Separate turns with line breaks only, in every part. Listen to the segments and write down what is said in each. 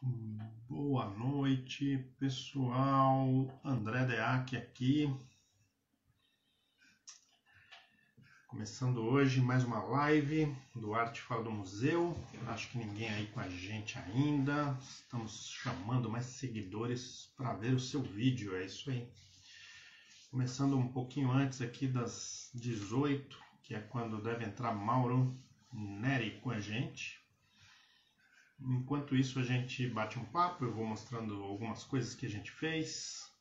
Boa noite, pessoal. André Deac aqui. Começando hoje mais uma live do Arte Fora do Museu. Acho que ninguém aí com a gente ainda. Estamos chamando mais seguidores para ver o seu vídeo, é isso aí. Começando um pouquinho antes aqui das 18, que é quando deve entrar Mauro Neri com a gente. Enquanto isso a gente bate um papo, eu vou mostrando algumas coisas que a gente fez.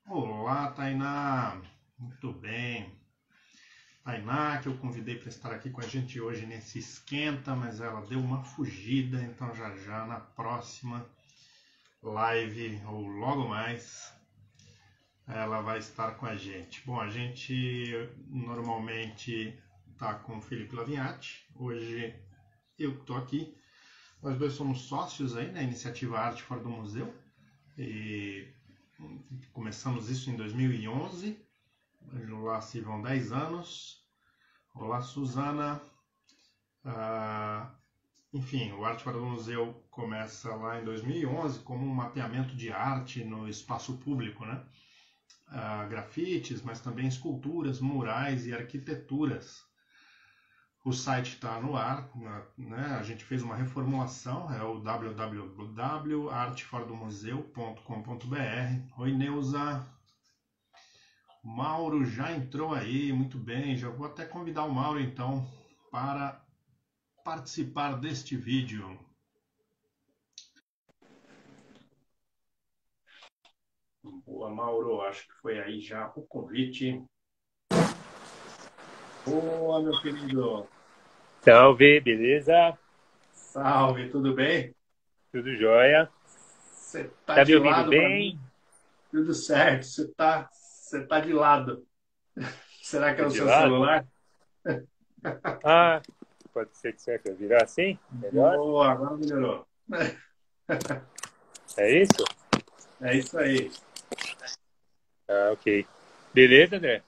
Olá, Tainá! Muito bem. Tainá, que eu convidei para estar aqui com a gente hoje nesse esquenta, mas ela deu uma fugida, então já na próxima live, ou logo mais, ela vai estar com a gente. Bom, a gente normalmente está com o Felipe Lavinhati, hoje eu estou aqui. Nós dois somos sócios aí na iniciativa Arte Fora do Museu e começamos isso em 2011. Lá se vão 10 anos. Olá, Suzana. Enfim, o Arte Fora do Museu começa lá em 2011 como um mapeamento de arte no espaço público, né? Grafites, mas também esculturas, murais e arquiteturas. O site está no ar, né? A gente fez uma reformulação, é o www.arteforadomuseu.com.br. Oi, Neuza. Mauro já entrou aí, muito bem. Já vou até convidar o Mauro, então, para participar deste vídeo. Boa, Mauro, acho que foi aí já o convite. Boa, meu querido.
Salve, beleza?
Salve, tudo bem?
Tudo jóia?
Você tá
Tá me
de
ouvindo
lado para mim?
bem?
Tudo certo, você tá de lado. Será que é
Tô
o
de
seu
lado?
celular?
Ah, pode ser que você quer virar assim? Melhor?
Boa, agora melhorou.
É isso?
É isso aí.
Ah, ok. Beleza, André?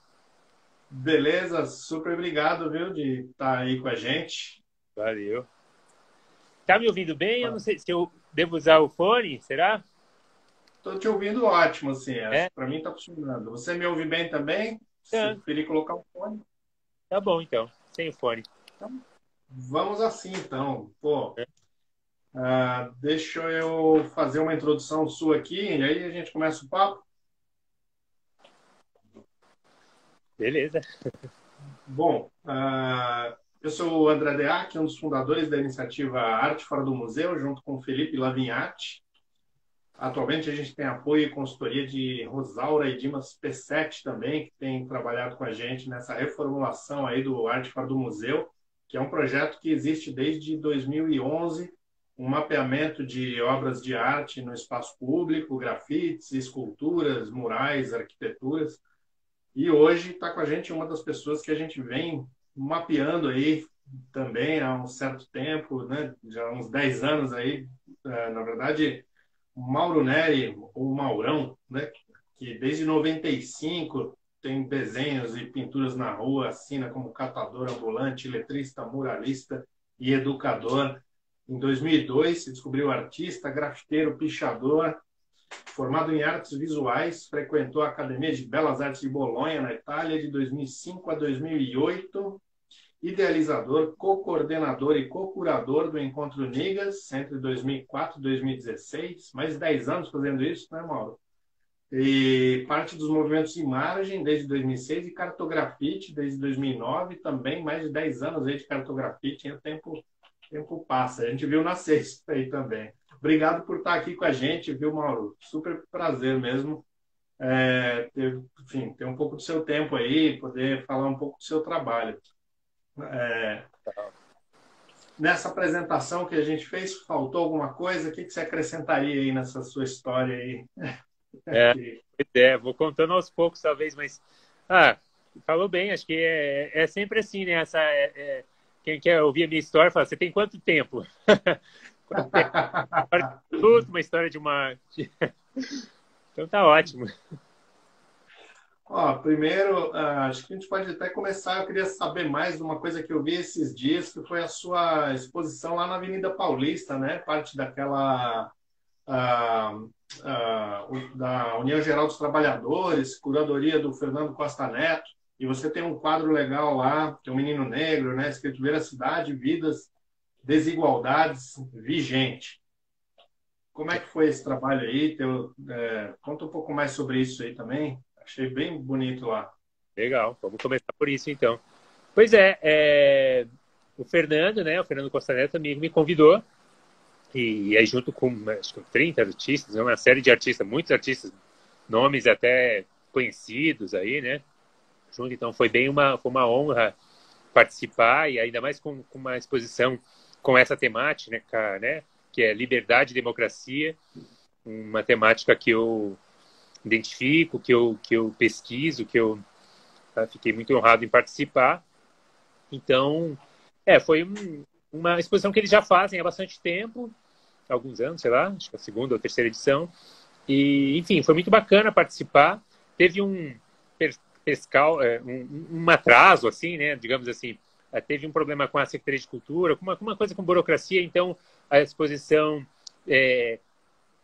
Beleza, super obrigado, viu, de estar aí com a gente.
Valeu. Tá me ouvindo bem? Eu não sei se eu devo usar o fone, será?
Tô te ouvindo ótimo, assim, acho
É?
que para mim tá funcionando. Você me ouve bem também? Se
Tá,
preferir colocar o fone,
tá bom então, sem o fone.
então vamos assim, então. Pô,
É,
deixa eu fazer uma introdução sua aqui e aí a gente começa o papo.
beleza.
Bom, eu sou o André Deac, um dos fundadores da iniciativa Arte Fora do Museu, junto com o Felipe Lavinhati. Atualmente a gente tem apoio e consultoria de Rosaura e Dimas P7 também, que tem trabalhado com a gente nessa reformulação aí do Arte Fora do Museu, que é um projeto que existe desde 2011, um mapeamento de obras de arte no espaço público, grafites, esculturas, murais, arquiteturas. E hoje está com a gente uma das pessoas que a gente vem mapeando aí também há um certo tempo, né? Já há uns 10 anos aí, na verdade, o Mauro Neri, o Maurão, né? Que desde 95 tem desenhos e pinturas na rua, assina como catador ambulante, letrista, muralista e educador. Em 2002 se descobriu artista, grafiteiro, pichador. Formado em artes visuais, frequentou a Academia de Belas Artes de Bolonha, na Itália, de 2005 a 2008. Idealizador, co-coordenador e co-curador do Encontro Nigas entre 2004 e 2016. Mais de 10 anos fazendo isso, né, Mauro? E parte dos movimentos Imagem desde 2006 e Cartografite desde 2009. Também mais de 10 anos aí de Cartografite. O tempo passa. A gente viu nascer isso aí também. Obrigado por estar aqui com a gente, viu, Mauro? Super prazer mesmo. Enfim, ter um pouco do seu tempo aí, poder falar um pouco do seu trabalho. Nessa apresentação que a gente fez, faltou alguma coisa? O que você acrescentaria aí nessa sua história aí?
É,
Que...
pois é, vou contando aos poucos talvez, mas ah, falou bem, acho que é sempre assim, né? Quem quer ouvir a minha história fala, você tem quanto tempo? Quanto tempo? Uma história de uma. Então tá ótimo.
Ó, primeiro, acho que a gente pode até começar. Eu queria saber mais de uma coisa que eu vi esses dias, que foi a sua exposição lá na Avenida Paulista, né? Parte daquela ah, da União Geral dos Trabalhadores, curadoria do Fernando Costa Neto, e você tem um quadro legal lá, que é um menino negro, né, escrito Veracidade, Vidas, Desigualdades, Vigente. Como é que foi esse trabalho aí? Conta um pouco mais sobre isso aí também. Achei bem bonito lá.
Legal, vamos começar por isso então. Pois o Fernando, né, o Fernando Costa Neto, amigo, me convidou, e aí junto com acho que 30 artistas, né, uma série de artistas, muitos artistas, nomes até conhecidos aí, né, junto, então foi uma honra participar, e ainda mais com uma exposição com essa temática, né, que é liberdade e democracia, uma temática que eu identifico, que eu pesquiso, que eu fiquei muito honrado em participar. Então, foi uma exposição que eles já fazem há bastante tempo, alguns anos, sei lá, acho que a segunda ou terceira edição. E, enfim, foi muito bacana participar. Teve um atraso, assim, né, digamos assim. Teve um problema com a Secretaria de Cultura, uma coisa com burocracia, então a exposição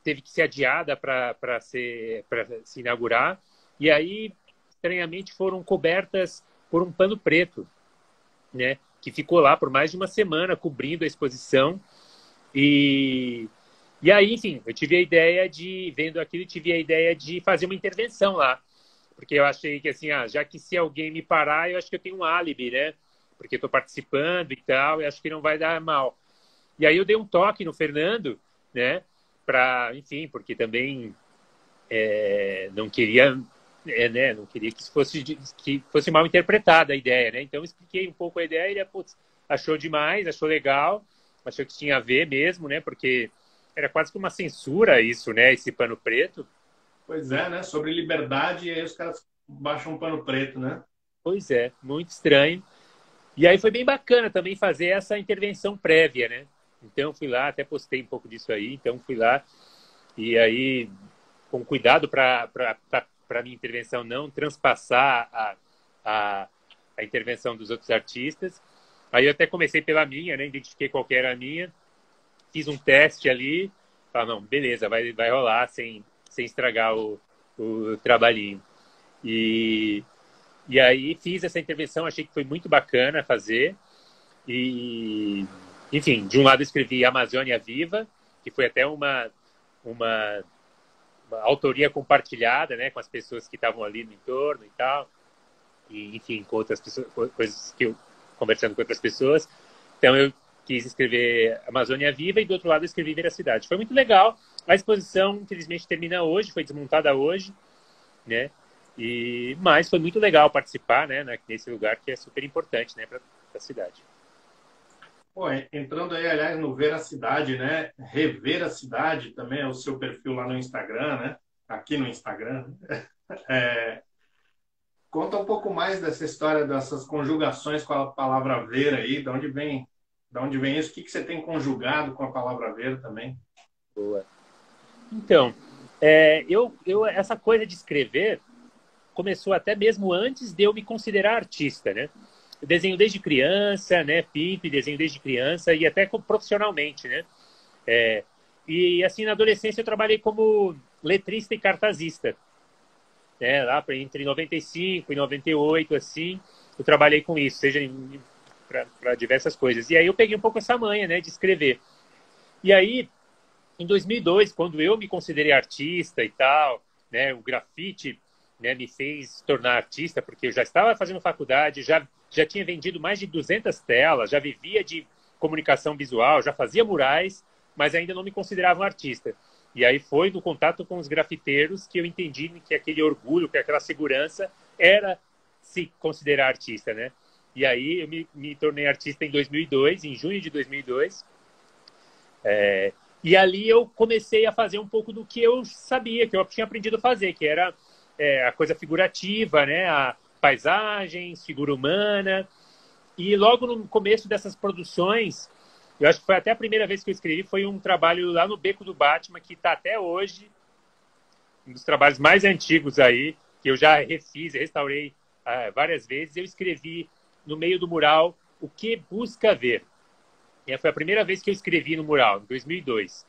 teve que ser adiada para se inaugurar. E aí, estranhamente, foram cobertas por um pano preto, né, que ficou lá por mais de uma semana cobrindo a exposição. E aí, enfim, eu tive a ideia vendo aquilo, tive a ideia de fazer uma intervenção lá. Porque eu achei que, assim, já que se alguém me parar, eu acho que eu tenho um álibi, né? Porque eu estou participando e tal, e acho que não vai dar mal. E aí eu dei um toque no Fernando, né? Enfim, porque também não queria, né? Não queria que fosse mal interpretada a ideia, né? Então eu expliquei um pouco a ideia e ele, putz, achou demais, achou legal, achou que tinha a ver mesmo, né? Porque era quase que uma censura isso, né? Esse pano preto.
Pois é, né? Sobre liberdade, e aí os caras baixam um pano preto, né?
Pois é, muito estranho. E aí foi bem bacana também fazer essa intervenção prévia, né? Então fui lá, até postei um pouco disso aí, então fui lá e aí com cuidado para a minha intervenção não transpassar a, a intervenção dos outros artistas. Aí eu até comecei pela minha, né? Identifiquei qual que era a minha, fiz um teste ali, falei, não, beleza, vai rolar sem estragar o trabalhinho. E, e aí fiz essa intervenção, achei que foi muito bacana fazer. E, enfim, de um lado escrevi Amazônia Viva, que foi até uma, uma autoria compartilhada, né, com as pessoas que estavam ali no entorno e tal. E, enfim, com outras pessoas, coisas que eu conversando com outras pessoas. Então eu quis escrever Amazônia Viva e do outro lado eu escrevi Veracidade. Foi muito legal. A exposição, infelizmente, termina hoje, foi desmontada hoje, né? Mas foi muito legal participar, né, nesse lugar que é super importante, né, para a cidade.
Pô, entrando aí, aliás, no Ver a Cidade, né? Rever a Cidade também é o seu perfil lá no Instagram, né? Aqui no Instagram. É, conta um pouco mais dessa história, dessas conjugações com a palavra ver aí, de onde vem isso? O que você tem conjugado com a palavra ver também?
Boa. Então, essa coisa de escrever começou até mesmo antes de eu me considerar artista, né? Eu desenho desde criança, né? Pinto e desenho desde criança e até profissionalmente, né? E assim, na adolescência eu trabalhei como letrista e cartazista, né? Lá entre 95 e 98, assim, eu trabalhei com isso, seja para diversas coisas. E aí eu peguei um pouco essa manha, né? De escrever. E aí, em 2002, quando eu me considerei artista e tal, né? O grafite, né, me fez tornar artista, porque eu já estava fazendo faculdade, já tinha vendido mais de 200 telas, já vivia de comunicação visual, já fazia murais, mas ainda não me considerava um artista. E aí foi no contato com os grafiteiros que eu entendi que aquele orgulho, que aquela segurança era se considerar artista, né? E aí eu me tornei artista em 2002, em junho de 2002. E ali eu comecei a fazer um pouco do que eu sabia, que eu tinha aprendido a fazer, que era a coisa figurativa, né? A paisagens, figura humana. E logo no começo dessas produções, eu acho que foi até a primeira vez que eu escrevi, foi um trabalho lá no Beco do Batman, que está até hoje, um dos trabalhos mais antigos aí, que eu já refiz, restaurei várias vezes. Eu escrevi no meio do mural O que busca ver. E foi a primeira vez que eu escrevi no mural, em 2002.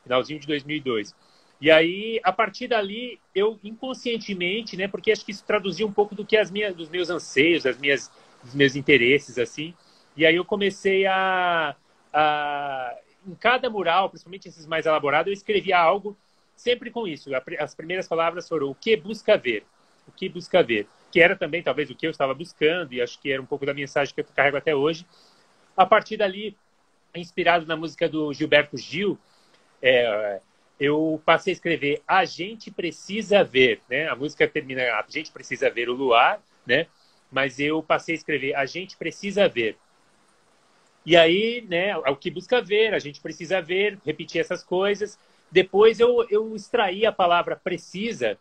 finalzinho de 2002. E aí, a partir dali, eu inconscientemente, né, porque acho que isso traduzia um pouco dos meus anseios, dos meus interesses, assim. E aí eu comecei em cada mural, principalmente esses mais elaborados, eu escrevia algo sempre com isso. As primeiras palavras foram o que busca ver, o que busca ver, que era também talvez o que eu estava buscando, e acho que era um pouco da mensagem que eu carrego até hoje. A partir dali, inspirado na música do Gilberto Gil, eu passei a escrever A Gente Precisa Ver, né? A música termina A Gente Precisa Ver o Luar, né? Mas eu passei a escrever A Gente Precisa Ver. E aí, né, o que busca ver, a gente precisa ver, repetir essas coisas. Depois eu extraí a palavra precisa,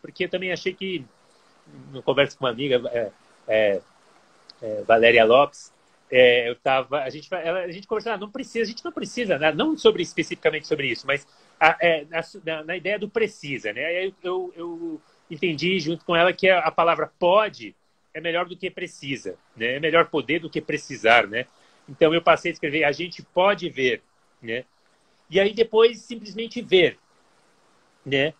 porque eu também achei que, no conversa com uma amiga, Valéria Lopes, a gente conversava, a gente não precisa, né? Não especificamente sobre isso, mas na ideia do precisa, né? Aí eu entendi junto com ela que a palavra pode é melhor do que precisa, né? É melhor poder do que precisar, né? Então eu passei a escrever a gente pode ver, né? E aí depois simplesmente ver, né?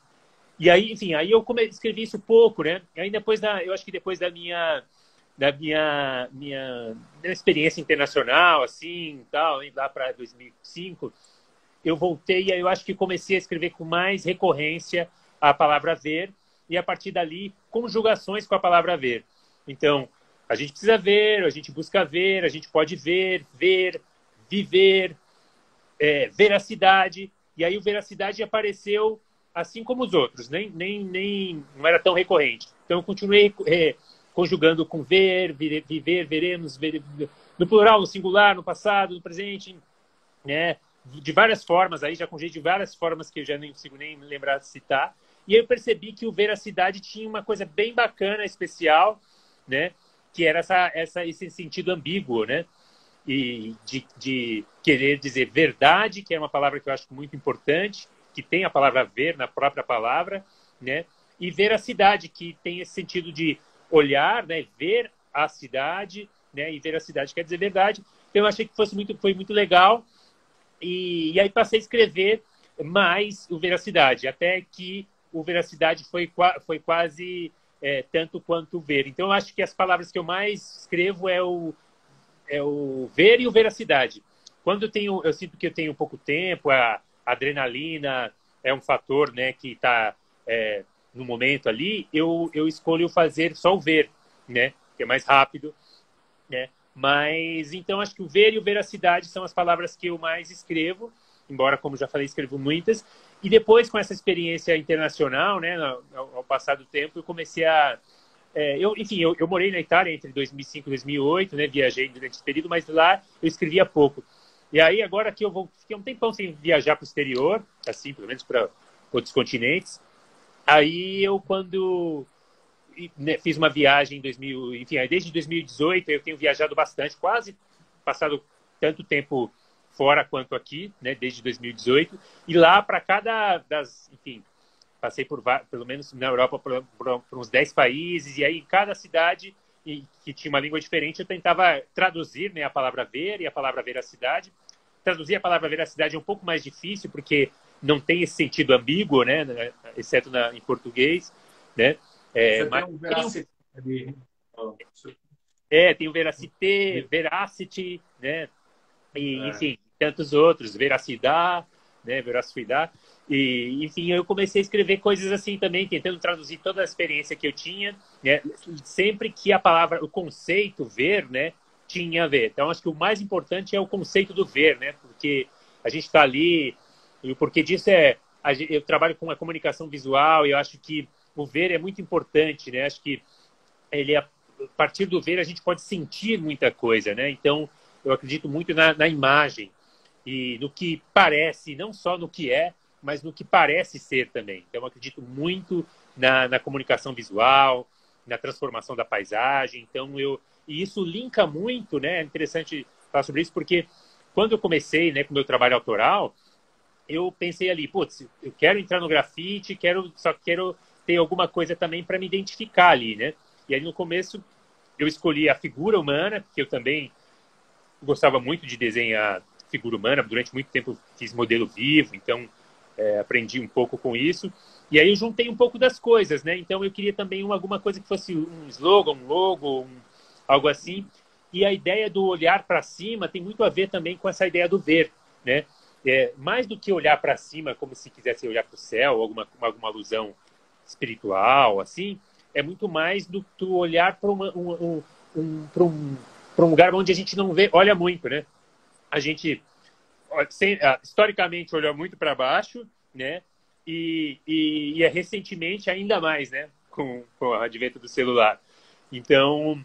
E aí, enfim, aí eu escrevi isso pouco, né? E aí depois eu acho que depois da minha experiência internacional, assim, tal, lá para 2005, eu voltei e aí eu acho que comecei a escrever com mais recorrência a palavra ver e a partir dali conjugações com a palavra ver. Então, a gente precisa ver, a gente busca ver, a gente pode ver, viver, veracidade. E aí o veracidade apareceu assim como os outros, nem não era tão recorrente. Então eu continuei conjugando com ver, viver, veremos, no plural, no singular, no passado, no presente, né? De várias formas, aí já conjuguei de várias formas que eu já nem consigo nem me lembrar de citar. E aí eu percebi que o veracidade tinha uma coisa bem bacana, especial, né? Que era esse sentido ambíguo, né? E de querer dizer verdade, que é uma palavra que eu acho muito importante, que tem a palavra ver na própria palavra, né? E veracidade, que tem esse sentido de olhar, né? Ver a cidade, né? E veracidade quer dizer verdade. Então eu achei que foi muito legal. E aí passei a escrever mais o veracidade, até que o veracidade foi quase tanto quanto o ver. Então eu acho que as palavras que eu mais escrevo é o ver e o veracidade. Quando eu sinto que eu tenho pouco tempo, a adrenalina é um fator, né, que está no momento ali, eu escolho fazer só o ver, né, que é mais rápido, né. Mas então acho que o ver e o veracidade são as palavras que eu mais escrevo, embora, como já falei, escrevo muitas. E depois, com essa experiência internacional, né, ao passar do tempo, eu comecei enfim, eu morei na Itália entre 2005 e 2008, né? Viajei durante esse período, mas lá eu escrevia pouco. E aí, agora que fiquei um tempão sem viajar para o exterior, assim, pelo menos para outros continentes, aí né, fiz uma viagem em 2000, enfim, desde 2018 eu tenho viajado bastante, quase passado tanto tempo fora quanto aqui, né, desde 2018, e lá para enfim, passei pelo menos na Europa, por uns 10 países, e aí em cada cidade que tinha uma língua diferente, eu tentava traduzir, né, a palavra ver e a palavra veracidade. Traduzir a palavra veracidade é um pouco mais difícil, porque não tem esse sentido ambíguo, né, exceto em português, né?
Você tem um veracity ali.
Tem o veracité, veracity, né? E, enfim, tantos outros, veracidade, né, veracidade. E, enfim, eu comecei a escrever coisas assim também, tentando traduzir toda a experiência que eu tinha, né, sempre que a palavra, o conceito ver, né, tinha a ver. Então, acho que o mais importante é o conceito do ver, né, porque a gente está ali, e o porquê disso eu trabalho com a comunicação visual e eu acho que o ver é muito importante, né, acho que a partir do ver a gente pode sentir muita coisa, né, então eu acredito muito na imagem e no que parece, não só no que é, mas no que parece ser também. Então, eu acredito muito na comunicação visual, na transformação da paisagem. Então, e isso linka muito, né? É interessante falar sobre isso, porque quando eu comecei, né, com o meu trabalho autoral, eu pensei ali, putz, eu quero entrar no grafite, só quero ter alguma coisa também para me identificar ali, né? E aí, no começo, eu escolhi a figura humana, porque eu também gostava muito de desenhar figura humana. Durante muito tempo fiz modelo vivo, então aprendi um pouco com isso. E aí eu juntei um pouco das coisas, né? Então eu queria também alguma coisa que fosse um slogan, um logo, algo assim. E a ideia do olhar para cima tem muito a ver também com essa ideia do ver, né? Mais do que olhar para cima como se quisesse olhar para o céu, alguma alusão espiritual, assim, é muito mais do que olhar para um lugar onde a gente não vê, olha muito, né? A gente historicamente olhou muito para baixo, né? E recentemente ainda mais, né? Com o advento do celular. Então,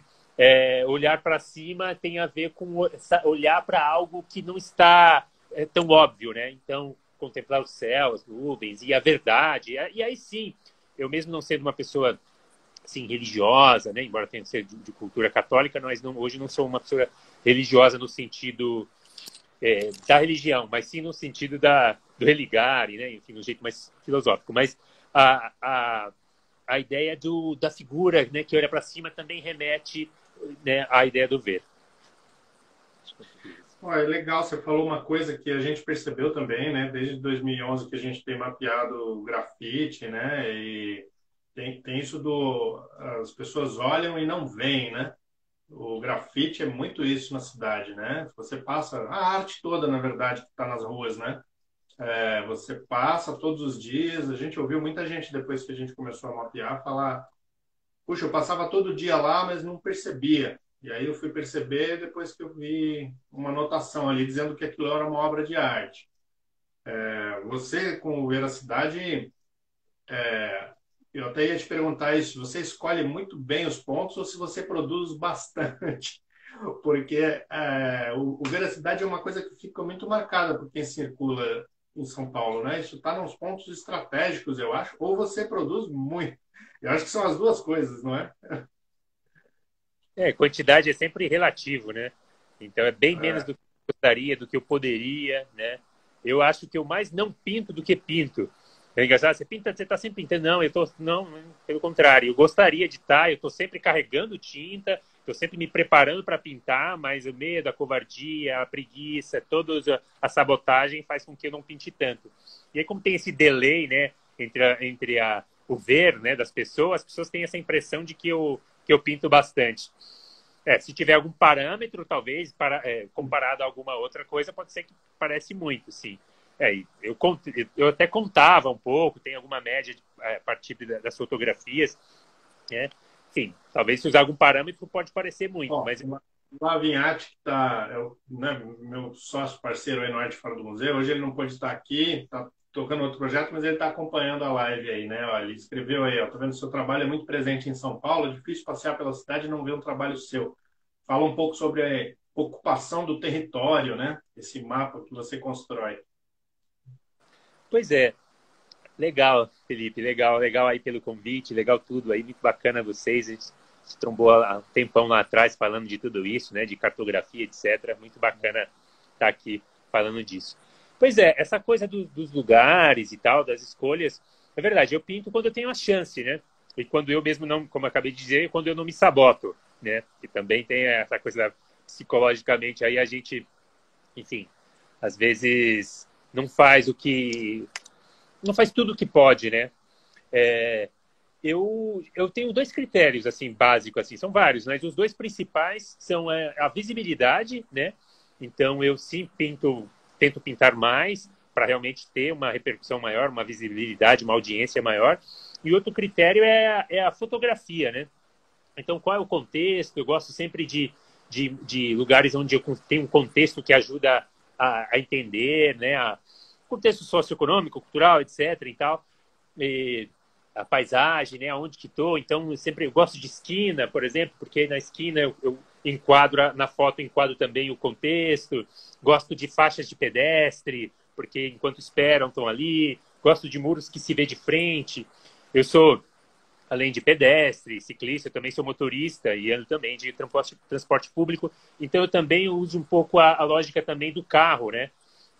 olhar para cima tem a ver com olhar para algo que não está tão óbvio, né? Então, contemplar o céu, as nuvens e a verdade. E aí sim, eu mesmo não sendo uma pessoa assim, religiosa, né? Embora tenha sido de cultura católica, hoje não sou uma pessoa religiosa no sentido da religião, mas sim no sentido do religare, né? Enfim, no jeito mais filosófico. Mas a ideia da figura, né, que olha para cima também remete, né, à ideia do ver.
É legal, você falou uma coisa que a gente percebeu também, né? Desde 2011 que a gente tem mapeado o grafite, né? E tem isso as pessoas olham e não veem, né? O grafite é muito isso na cidade, né? Você passa a arte toda, na verdade, que está nas ruas, né? Você passa todos os dias. A gente ouviu muita gente depois que a gente começou a mapear falar: puxa, eu passava todo dia lá, mas não percebia. E aí eu fui perceber depois que eu vi uma anotação ali dizendo que aquilo era uma obra de arte. Você, com o Veracidade, eu até ia te perguntar isso: você escolhe muito bem os pontos ou se você produz bastante? Porque o Veracidade é uma coisa que fica muito marcada por quem circula em São Paulo, né? Isso está nos pontos estratégicos, eu acho, ou você produz muito. Eu acho que são as duas coisas, não é?
Quantidade é sempre relativo, né? Então é bem menos
É.
do que eu gostaria, do que eu poderia, né? Eu acho que eu mais não pinto do que pinto. É engraçado, você está sempre pintando. Não, não, pelo contrário, eu gostaria de estar, eu estou sempre carregando tinta, estou sempre me preparando para pintar, mas o medo, a covardia, a preguiça, toda a sabotagem faz com que eu não pinte tanto. E aí, como tem esse delay, né, entre o ver, né, das pessoas, as pessoas têm essa impressão de que eu pinto bastante. Se tiver algum parâmetro, talvez, comparado a alguma outra coisa, pode ser que parece muito, sim. Eu até contava um pouco, tem alguma média a partir das fotografias, né? Enfim, talvez se usar algum parâmetro pode parecer muito,
Bom,
mas...
o Lavinhati, que né, meu sócio parceiro aí no Arte Fora do Museu, hoje ele não pode estar aqui, está tocando outro projeto, mas ele está acompanhando a live aí, né? Olha, ele escreveu aí, ó, tô vendo que o seu trabalho é muito presente em São Paulo, é difícil passear pela cidade e não ver um trabalho seu. Fala um pouco sobre a ocupação do território, né? Esse mapa que você constrói.
Pois é, legal, Felipe, legal aí pelo convite, legal tudo aí, muito bacana vocês, a gente se trombou há um tempão lá atrás falando de tudo isso, né, de cartografia, etc. Muito bacana estar aqui falando disso. Pois é, essa coisa dos lugares e tal, das escolhas, é verdade, eu pinto quando eu tenho a chance, né, e quando eu mesmo não, como eu acabei de dizer, quando eu não me saboto, né, que também tem essa coisa psicologicamente, aí a gente, enfim, às vezes não faz tudo o que pode, né? Eu tenho dois critérios assim básicos, assim, são vários, mas os dois principais são a visibilidade, né? Então eu sim tento pintar mais para realmente ter uma repercussão maior, uma visibilidade, uma audiência maior. E outro critério é a fotografia, né? Então qual é o contexto? Eu gosto sempre de lugares onde eu tenho um contexto que ajuda a entender, né? Contexto socioeconômico, cultural, etc. e tal. E a paisagem, né? Aonde que estou. Então, eu gosto de esquina, por exemplo, porque na esquina eu enquadro, na foto enquadro também o contexto. Gosto de faixas de pedestre, porque enquanto esperam estão ali. Gosto de muros que se vê de frente. Eu sou, além de pedestre, ciclista, eu também sou motorista e ando também de transporte público. Então, eu também uso um pouco a lógica também do carro, né?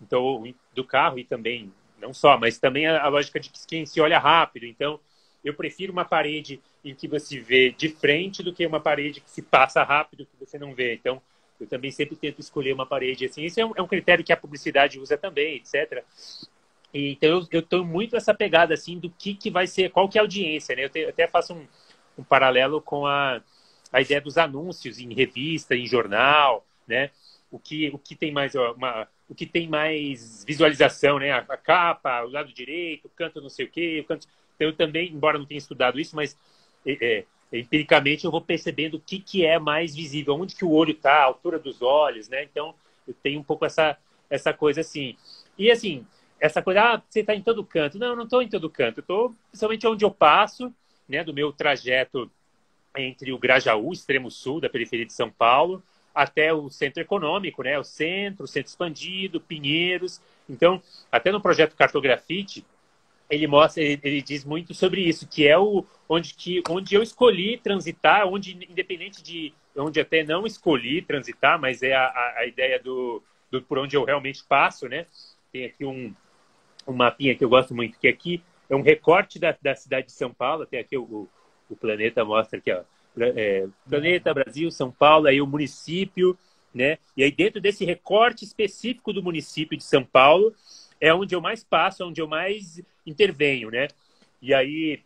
Então, do carro e também, não só, mas também a lógica de quem se olha rápido. Então, eu prefiro uma parede em que você vê de frente do que uma parede que se passa rápido que você não vê. Então, Eu também sempre tento escolher uma parede assim. Isso é um critério que a publicidade usa também, etc. E, então eu estou muito essa pegada assim do que vai ser, qual que é a audiência, né? Eu até faço um paralelo com a ideia dos anúncios em revista, em jornal, né? O que tem mais o que tem mais visualização, né? A capa, o lado direito, o canto não sei o quê, o canto... Então, eu também, embora não tenha estudado isso, mas empiricamente eu vou percebendo o que é mais visível, onde que o olho está, a altura dos olhos, né? Então, eu tenho um pouco essa coisa assim. E assim, essa coisa, você está em todo canto. Não, eu não estou em todo canto. Eu estou principalmente onde eu passo, né? Do meu trajeto entre o Grajaú, extremo sul da periferia de São Paulo, até o centro econômico, né? O centro expandido, Pinheiros. Então, até no projeto Cartografite, ele mostra, ele diz muito sobre isso, que é onde eu escolhi transitar, onde independente de onde até não escolhi transitar, mas é a ideia do por onde eu realmente passo, né? Tem aqui um mapinha que eu gosto muito, que aqui é um recorte da cidade de São Paulo, até aqui o planeta mostra aqui, ó, planeta, Brasil, São Paulo, aí o município, né? E aí dentro desse recorte específico do município de São Paulo é onde eu mais passo, onde eu mais intervenho, né? E aí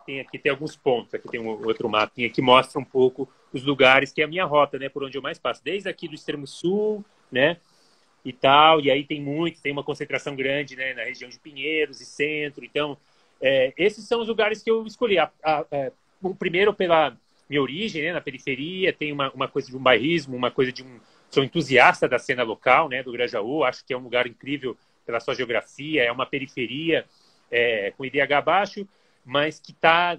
tem alguns pontos, aqui tem um outro mapinha que mostra um pouco os lugares que é a minha rota, né? Por onde eu mais passo, desde aqui do extremo sul, né? E tal, e aí tem uma concentração grande, né? Na região de Pinheiros e centro, então esses são os lugares que eu escolhi. Primeiro pela minha origem, né, na periferia, tem uma coisa de um bairrismo, uma coisa de sou entusiasta da cena local, né, do Grajaú, acho que é um lugar incrível pela sua geografia, é uma periferia com IDH baixo, mas que está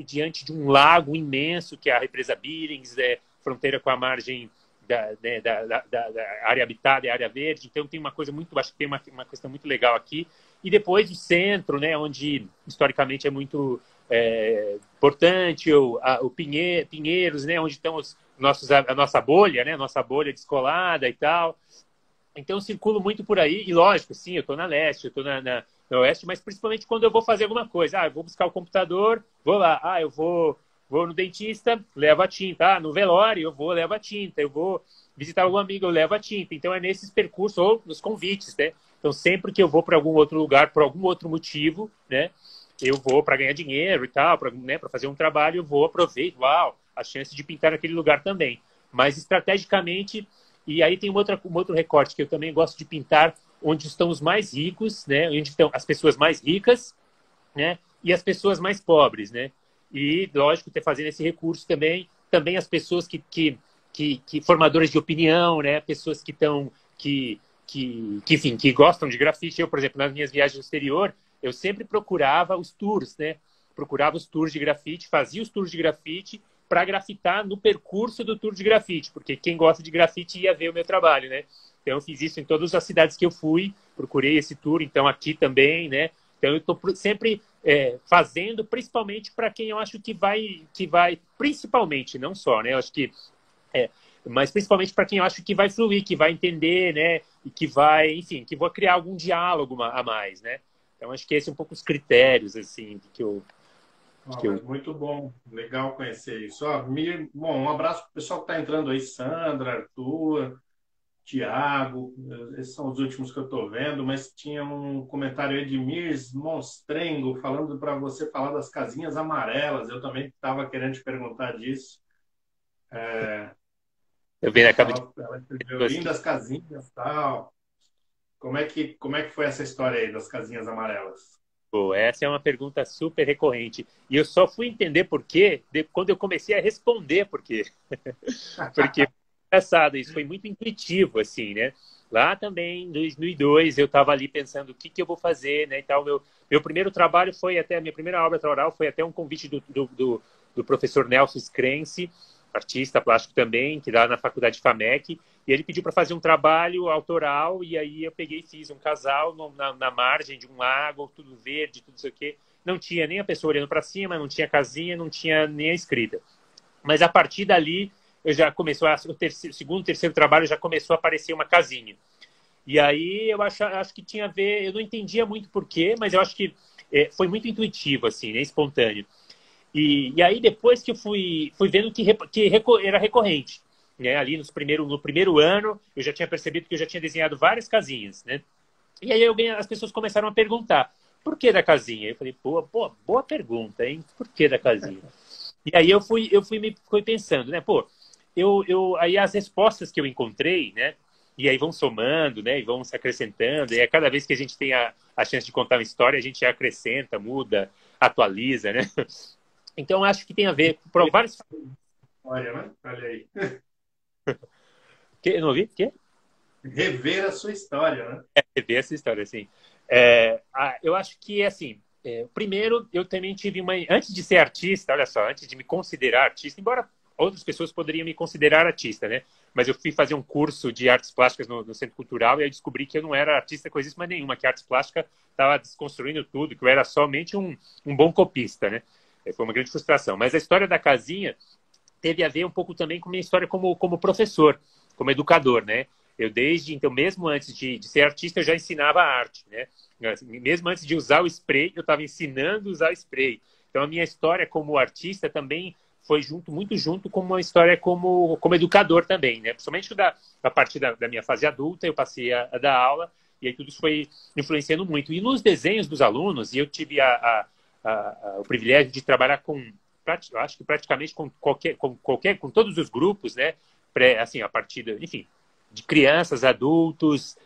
diante de um lago imenso, que é a represa Billings, fronteira com a margem da área habitada e área verde, então tem uma coisa muito, acho que tem uma questão muito legal aqui. E depois o centro, né, onde historicamente é muito importante, o Pinheiros, né, onde estão a nossa bolha, né, nossa bolha descolada e tal. Então eu circulo muito por aí, e lógico, sim, eu estou na leste, eu estou na oeste, mas principalmente quando eu vou fazer alguma coisa. Eu vou buscar o computador, vou lá, eu vou no dentista, levo a tinta. No velório, eu vou, levo a tinta. Eu vou visitar algum amigo, eu levo a tinta. Então, é nesses percursos, ou nos convites, né? Então, sempre que eu vou para algum outro lugar, por algum outro motivo, né? Eu vou para ganhar dinheiro e tal, para fazer um trabalho, eu vou, aproveito, a chance de pintar naquele lugar também. Mas, estrategicamente, e aí tem um outro recorte que eu também gosto de pintar, onde estão os mais ricos, né? Onde estão as pessoas mais ricas, né? E as pessoas mais pobres, né? E, lógico, fazendo esse recurso também as pessoas que formadores de opinião, né? Pessoas que estão, enfim, que gostam de grafite. Eu, por exemplo, nas minhas viagens no exterior, eu sempre procurava os tours, né? Procurava os tours de grafite, fazia os tours de grafite para grafitar no percurso do tour de grafite, porque quem gosta de grafite ia ver o meu trabalho, né? Então, eu fiz isso em todas as cidades que eu fui, procurei esse tour, então aqui também, né? Então, eu estou sempre fazendo, principalmente para quem eu acho que vai, principalmente, não só, né? Eu acho que, mas principalmente para quem eu acho que vai fluir, que vai entender, né? E que vai, enfim, que vou criar algum diálogo a mais, né? Então, acho que esse é um pouco os critérios, assim, que eu...
Muito bom, legal conhecer isso. Bom, um abraço para o pessoal que está entrando aí, Sandra, Arthur, Tiago, esses são os últimos que eu estou vendo, mas tinha um comentário aí de Mirs Monstrengo falando para você falar das casinhas amarelas. Eu também estava querendo te perguntar disso.
Eu vi, acabo de...
Ela escreveu lindas casinhas e tal. Como é que foi essa história aí das casinhas amarelas?
Pô, essa é uma pergunta super recorrente. E eu só fui entender por quê quando eu comecei a responder por quê. Porque, engraçado, isso foi muito intuitivo, assim, né? Lá também, em 2002, eu estava ali pensando o que eu vou fazer, né? E tal, meu primeiro trabalho foi até, a minha primeira obra autoral foi até um convite do professor Nelson Screnci, artista plástico também, que dá na faculdade FAMEC, e ele pediu para fazer um trabalho autoral, e aí eu peguei e fiz um casal na margem de um lago, tudo verde, tudo isso aqui. Não tinha nem a pessoa olhando para cima, não tinha casinha, não tinha nem a escrita. Mas a partir dali, eu já começou, o segundo, terceiro trabalho já começou a aparecer uma casinha. E aí eu acho que tinha a ver, eu não entendia muito porquê, mas eu acho que foi muito intuitivo, assim, né, espontâneo. E aí depois que eu fui vendo que era recorrente. né? Ali no primeiro ano, eu já tinha percebido que eu já tinha desenhado várias casinhas, né? E aí as pessoas começaram a perguntar, por que da casinha? Eu falei, boa pergunta, hein? Por que da casinha? E aí fui pensando, né? Pô, aí as respostas que eu encontrei, né? E aí vão somando, né? E vão se acrescentando. E a cada vez que a gente tem a chance de contar uma história, a gente acrescenta, muda, atualiza, né? Então, acho que tem a ver com vários...
Olha, né? Olha aí.
Eu não ouvi? Quê?
Rever a sua história, né?
Rever essa história, assim. Eu acho que, assim, primeiro, eu também tive uma... Antes de ser artista, olha só, antes de me considerar artista, embora outras pessoas poderiam me considerar artista, né? Mas eu fui fazer um curso de artes plásticas no Centro Cultural e aí descobri que eu não era artista coisíssima nenhuma, que a arte plástica estava desconstruindo tudo, que eu era somente um bom copista, né? Foi uma grande frustração. Mas a história da casinha teve a ver um pouco também com a minha história como professor, como educador, né? Então, mesmo antes de ser artista, eu já ensinava arte, né? Mesmo antes de usar o spray, eu estava ensinando a usar o spray. Então, a minha história como artista também foi muito junto com uma história como educador também, né? Principalmente a partir da minha fase adulta, eu passei a dar aula e aí tudo isso foi influenciando muito. E nos desenhos dos alunos, e eu tive o privilégio de trabalhar acho que praticamente com todos os grupos, né? Assim, a partir enfim, de crianças, adultos,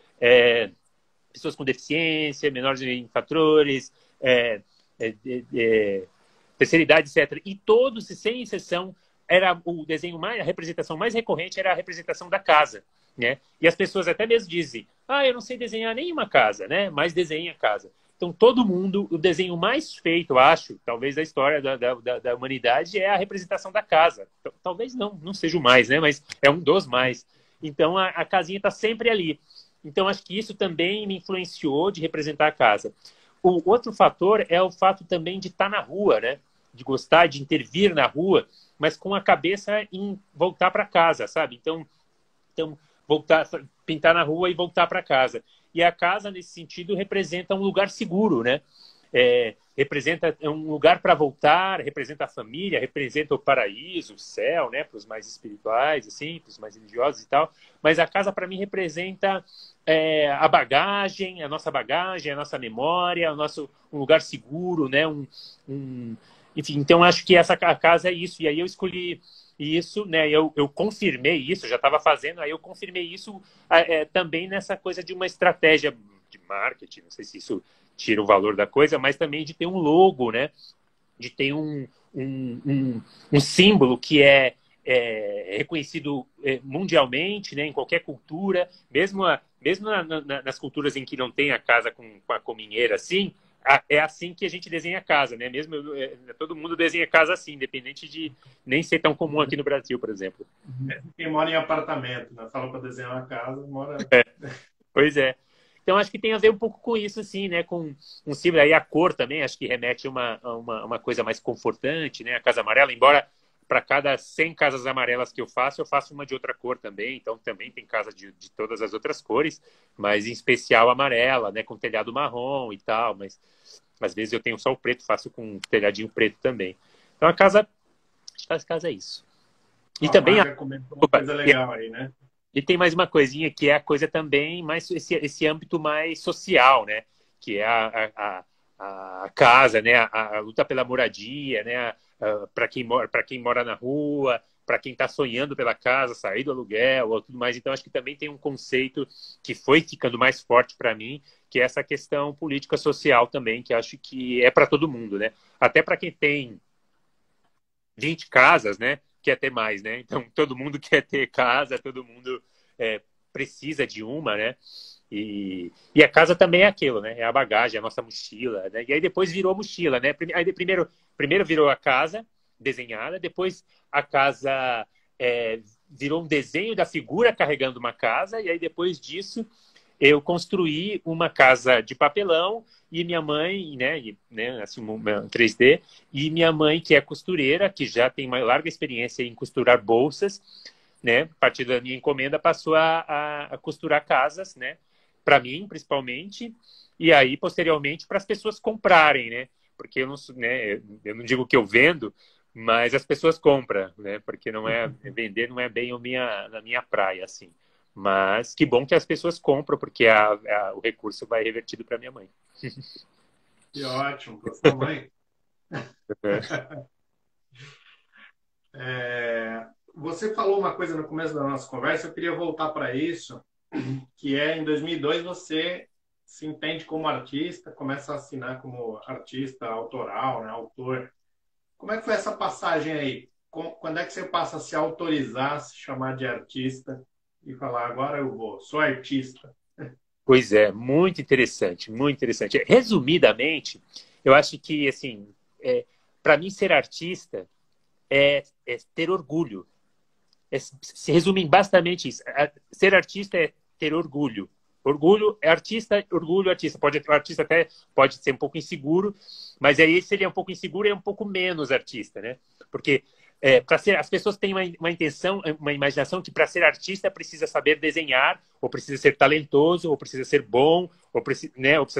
pessoas com deficiência, menores infratores, terceira idade, etc. E todos, sem exceção, era o desenho a representação mais recorrente era a representação da casa, né? E as pessoas até mesmo dizem, eu não sei desenhar nenhuma casa, né? Mas desenha a casa. Então, todo mundo, o desenho mais feito, acho, talvez da história da humanidade, é a representação da casa. Talvez não seja o mais, né? Mas é um dos mais. Então, a casinha está sempre ali. Então, acho que isso também me influenciou de representar a casa. O outro fator é o fato também de estar na rua, né? De gostar de intervir na rua, mas com a cabeça em voltar para casa, sabe? Então pintar na rua e voltar para casa. E a casa, nesse sentido, representa um lugar seguro, né? Representa um lugar para voltar, representa a família, representa o paraíso, o céu, né? Para os mais espirituais, assim, para os mais religiosos e tal. Mas a casa, para mim, representa a bagagem, a nossa memória, um lugar seguro, né? Enfim, então acho que a casa é isso. E aí eu escolhi isso, né? Eu confirmei isso, já estava fazendo, aí eu confirmei isso também nessa coisa de uma estratégia de marketing, não sei se isso tira o valor da coisa, mas também de ter um logo, né? De ter um símbolo que é reconhecido mundialmente, né? Em qualquer cultura, mesmo nas culturas em que não tem a casa com a cominheira assim, é assim que a gente desenha a casa, né? Mesmo todo mundo desenha casa assim, independente de nem ser tão comum aqui no Brasil, por exemplo.
Quem mora em apartamento, né? Fala para desenhar uma casa, mora.
Pois é. Então acho que tem a ver um pouco com isso, assim, né? Com um símbolo aí, a cor também, acho que remete a uma coisa mais confortante, né? A casa amarela, embora para cada 100 casas amarelas que eu faço uma de outra cor também. Então também tem casa de todas as outras cores, mas em especial amarela, né? Com telhado marrom e tal. Mas às vezes eu tenho só o preto, faço com telhadinho preto também. Então acho que a casa é isso. E também
uma coisa legal aí, né?
E tem mais uma coisinha que é a coisa também, mais esse âmbito mais social, né? Que é a casa, né? A luta pela moradia, né? Para quem mora na rua, para quem está sonhando pela casa, sair do aluguel ou tudo mais. Então, acho que também tem um conceito que foi ficando mais forte para mim, que é essa questão política social também, que acho que é para todo mundo, né? Até para quem tem 20 casas, né? Quer ter mais, né? Então, todo mundo quer ter casa, todo mundo precisa de uma, né? E a casa também é aquilo, né? É a bagagem, a nossa mochila, né? E aí depois virou mochila, né? Aí primeiro virou a casa desenhada, depois a casa virou um desenho da figura carregando uma casa, e aí depois disso eu construí uma casa de papelão e minha mãe, né, assim, um 3D, e minha mãe, que é costureira, que já tem uma larga experiência em costurar bolsas, né, a partir da minha encomenda, passou a costurar casas, né, para mim, principalmente, e aí, posteriormente, para as pessoas comprarem, né, porque eu não digo que eu vendo, mas as pessoas compram, né? Porque não é vender não é bem na minha praia, assim. Mas que bom que as pessoas compram, porque o recurso vai revertido para minha mãe.
Que ótimo, para sua mãe. Você falou uma coisa no começo da nossa conversa, eu queria voltar para isso, que é em 2002 você se entende como artista, começa a assinar como artista autoral, né, autor. Como é que foi essa passagem aí? Quando é que você passa a se autorizar, a se chamar de artista e falar, agora eu vou, sou artista?
Pois é, muito interessante, muito interessante. Resumidamente, eu acho que, assim, para mim ser artista é ter orgulho. Se resume em basicamente isso. Ser artista é ter orgulho. Orgulho é artista, orgulho é artista. O artista até pode ser um pouco inseguro, mas aí se ele é um pouco inseguro, é um pouco menos artista, né? Porque as pessoas têm uma intenção, uma imaginação que para ser artista precisa saber desenhar, ou precisa ser talentoso, ou precisa ser bom, ou precisa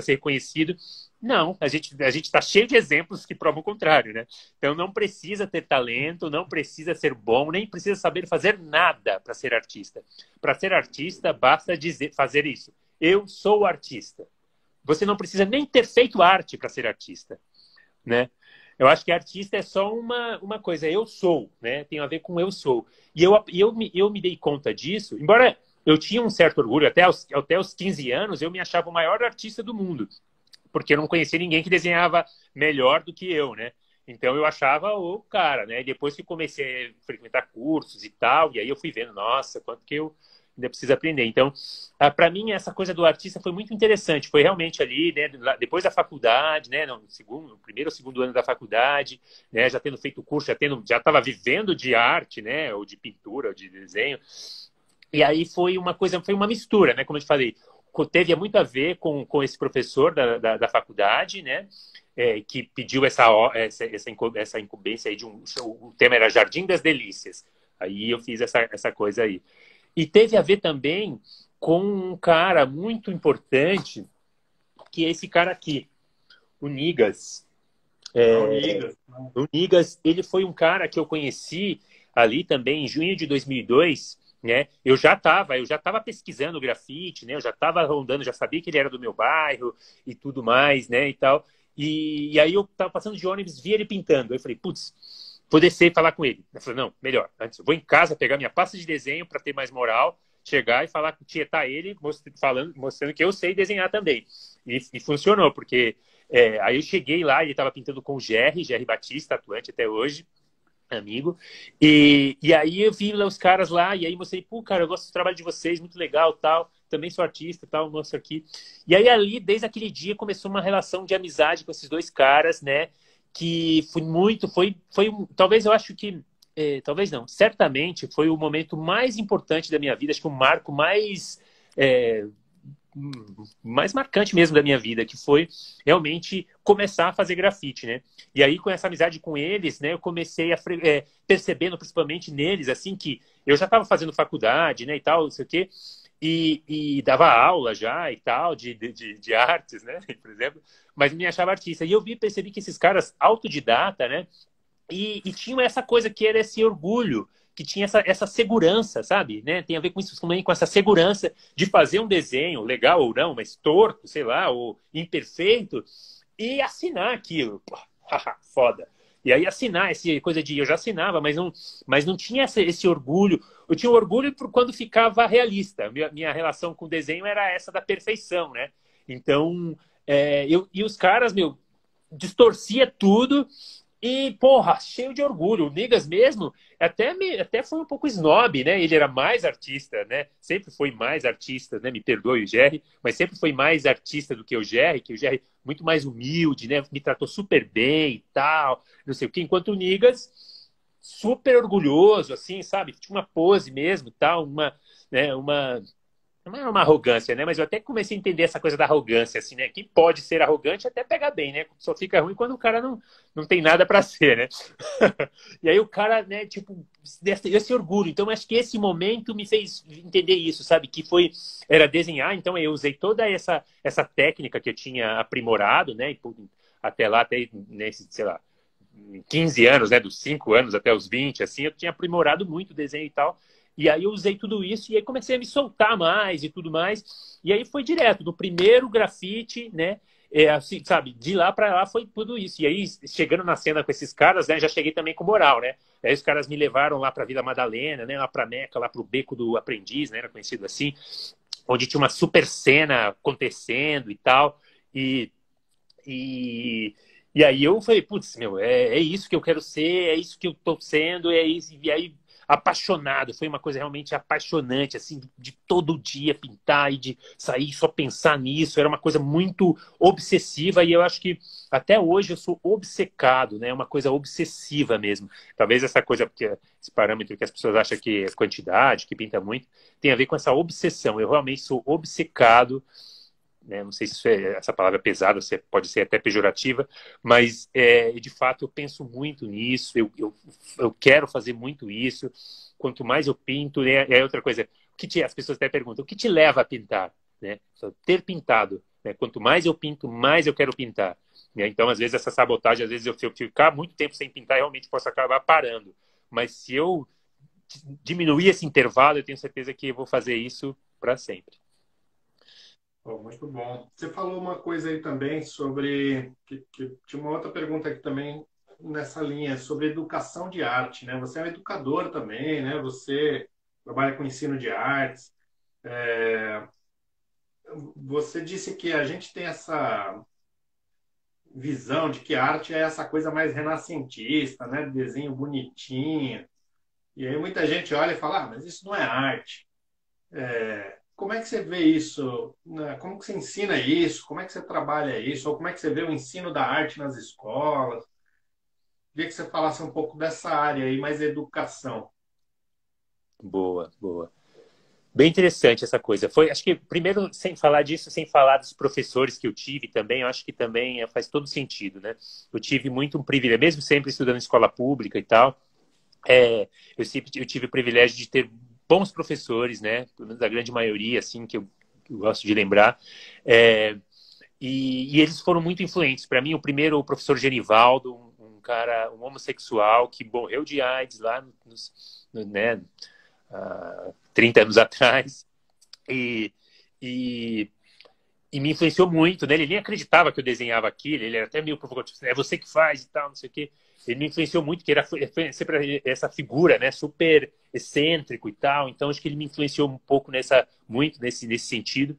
ser reconhecido. Não, a gente está cheio de exemplos que provam o contrário, né? Então não precisa ter talento, não precisa ser bom, nem precisa saber fazer nada para ser artista. Para ser artista, basta fazer isso. Eu sou artista. Você não precisa nem ter feito arte para ser artista, né? Eu acho que artista é só uma coisa. Eu sou, né? Tem a ver com eu sou. E eu me dei conta disso, embora eu tinha um certo orgulho, até os 15 anos, eu me achava o maior artista do mundo, porque eu não conhecia ninguém que desenhava melhor do que eu, né? Então eu achava o cara, né? E depois que comecei a frequentar cursos e tal, e aí eu fui vendo, nossa, quanto que eu ainda preciso aprender. Então, para mim, essa coisa do artista foi muito interessante. Foi realmente ali, né? Depois da faculdade, né? No primeiro ou segundo ano da faculdade, né? Já tendo feito o curso, já estava vivendo de arte, né? Ou de pintura, ou de desenho. E aí foi uma mistura, né? Como eu te falei, teve muito a ver com esse professor da faculdade, né? Que pediu essa incumbência aí o tema era Jardim das Delícias. Aí eu fiz essa coisa aí. E teve a ver também com um cara muito importante, que é esse cara aqui, o Nigas.
O Nigas.
O Nigas, ele foi um cara que eu conheci ali também em junho de 2002, né? Eu já estava pesquisando grafite, né? Eu já estava rondando, já sabia que ele era do meu bairro e tudo mais, né? E tal. E aí eu estava passando de ônibus, vi ele pintando. Eu falei, putz, vou descer e falar com ele. Eu falei, não, melhor. Antes, eu vou em casa pegar minha pasta de desenho para ter mais moral, chegar e falar, tietar ele, mostrando que eu sei desenhar também. E funcionou, porque aí eu cheguei lá e ele estava pintando com o Jerry Batista, atuante até hoje, amigo. E aí eu vi lá os caras lá, e aí mostrei, pô, cara, eu gosto do trabalho de vocês, muito legal, tal. Também sou artista, tal, mostro aqui. E aí ali, desde aquele dia, começou uma relação de amizade com esses dois caras, né? Que talvez eu acho que, talvez não, certamente foi o momento mais importante da minha vida, acho que o marco é, mais marcante mesmo da minha vida, que foi realmente começar a fazer grafite, né? E aí, com essa amizade com eles, né, eu comecei a percebendo, principalmente neles, assim, que eu já estava fazendo faculdade, né, e tal, não sei o quê, e dava aula já e tal, de artes, né, por exemplo, mas me achava artista. E eu percebi que esses caras autodidata, né, e tinham essa coisa que era esse orgulho, que tinha essa segurança, sabe? Né? Tem a ver com isso também, com essa segurança de fazer um desenho, legal ou não, mas torto, sei lá, ou imperfeito, e assinar aquilo. Pô, foda. E aí assinar, essa coisa de... Eu já assinava, mas não tinha esse orgulho. Eu tinha orgulho por quando ficava realista. Minha relação com o desenho era essa da perfeição, né? Então, e os caras, meu, distorcia tudo. E, porra, cheio de orgulho. O Nigas mesmo até foi um pouco snob, né? Ele era mais artista, né? Sempre foi mais artista, né? Me perdoe o Jerry, mas sempre foi mais artista do que o Jerry, muito mais humilde, né? Me tratou super bem e tal, não sei o quê. Enquanto o Nigas, super orgulhoso, assim, sabe? Tinha uma pose mesmo, tal, não é uma arrogância, né? Mas eu até comecei a entender essa coisa da arrogância, assim, né? Que pode ser arrogante até pegar bem, né? Só fica ruim quando o cara não tem nada para ser, né? E aí o cara, né, tipo, esse orgulho. Então, acho que esse momento me fez entender isso, sabe? Era desenhar, então eu usei toda essa técnica que eu tinha aprimorado, né? Até lá, até nesse, sei lá, 15 anos, né, dos 5 anos até os 20, assim, eu tinha aprimorado muito o desenho e tal. E aí eu usei tudo isso e aí comecei a me soltar mais e tudo mais. E aí foi direto, do primeiro grafite, né? Assim, sabe, de lá para lá foi tudo isso. E aí, chegando na cena com esses caras, né, já cheguei também com moral, né? Aí os caras me levaram lá para Vila Madalena, né, lá para Meca, lá para o Beco do Aprendiz, né, era conhecido assim, onde tinha uma super cena acontecendo e tal. E, e, e aí eu falei, putz, meu, é isso que eu quero ser, é isso que eu tô sendo, é isso. E aí, apaixonado, foi uma coisa realmente apaixonante, assim, de todo dia pintar e de sair só pensar nisso, era uma coisa muito obsessiva e eu acho que até hoje eu sou obcecado, né? Uma coisa obsessiva mesmo. Talvez essa coisa, porque esse parâmetro que as pessoas acham que é quantidade, que pinta muito, tem a ver com essa obsessão. Eu realmente sou obcecado, né? Não sei se essa palavra é pesada, pode ser até pejorativa, mas de fato eu penso muito nisso, eu quero fazer muito isso. Quanto mais eu pinto, é outra coisa. As pessoas até perguntam, o que te leva a pintar? Né? Ter pintado. Né? Quanto mais eu pinto, mais eu quero pintar. Né? Então, às vezes, essa sabotagem, às vezes, se eu ficar muito tempo sem pintar, eu realmente posso acabar parando. Mas se eu diminuir esse intervalo, eu tenho certeza que eu vou fazer isso para sempre.
Pô, muito bom. Você falou uma coisa aí também sobre que tinha uma outra pergunta aqui também nessa linha sobre educação de arte, né? Você é um educador também, né? Você trabalha com ensino de artes. É, você disse que a gente tem essa visão de que a arte é essa coisa mais renascentista, né? Desenho bonitinho. E aí muita gente olha e fala, ah, mas isso não é arte. Como é que você vê isso? Né? Como que você ensina isso? Como é que você trabalha isso? Ou como é que você vê o ensino da arte nas escolas? Queria que você falasse um pouco dessa área aí, mais educação.
Boa, boa. Bem interessante essa coisa. Foi, acho que, primeiro, sem falar disso, sem falar dos professores que eu tive também, eu acho que também faz todo sentido, né? Eu tive muito um privilégio, mesmo sempre estudando em escola pública e tal, eu tive o privilégio de ter bons professores, né? Pelo menos a grande maioria, assim, que eu gosto de lembrar. É, e eles foram muito influentes. Para mim, o primeiro, o professor Genivaldo, um cara, um homossexual que morreu de AIDS lá né, 30 anos atrás. E, e, e me influenciou muito, né? Ele nem acreditava que eu desenhava aquilo, ele era até meio provocativo, é você que faz e tal, não sei o quê. Ele me influenciou muito, que foi sempre essa figura, né? Super excêntrico e tal. Então, acho que ele me influenciou um pouco muito nesse sentido.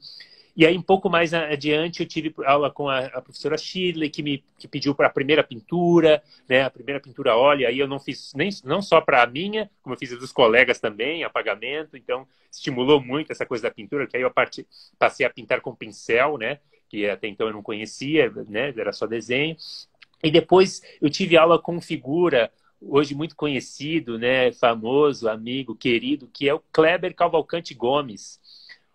E aí, um pouco mais adiante, eu tive aula com a professora Shirley, que pediu para a primeira pintura, né? A primeira pintura a óleo. Aí eu não fiz não só para a minha, como eu fiz a dos colegas também, apagamento. Então, estimulou muito essa coisa da pintura, que aí eu passei a pintar com pincel, né? Que até então eu não conhecia, né? Era só desenho. E depois eu tive aula com um figura, hoje muito conhecido, né? Famoso, amigo, querido, que é o Kleber Cavalcante Gomes,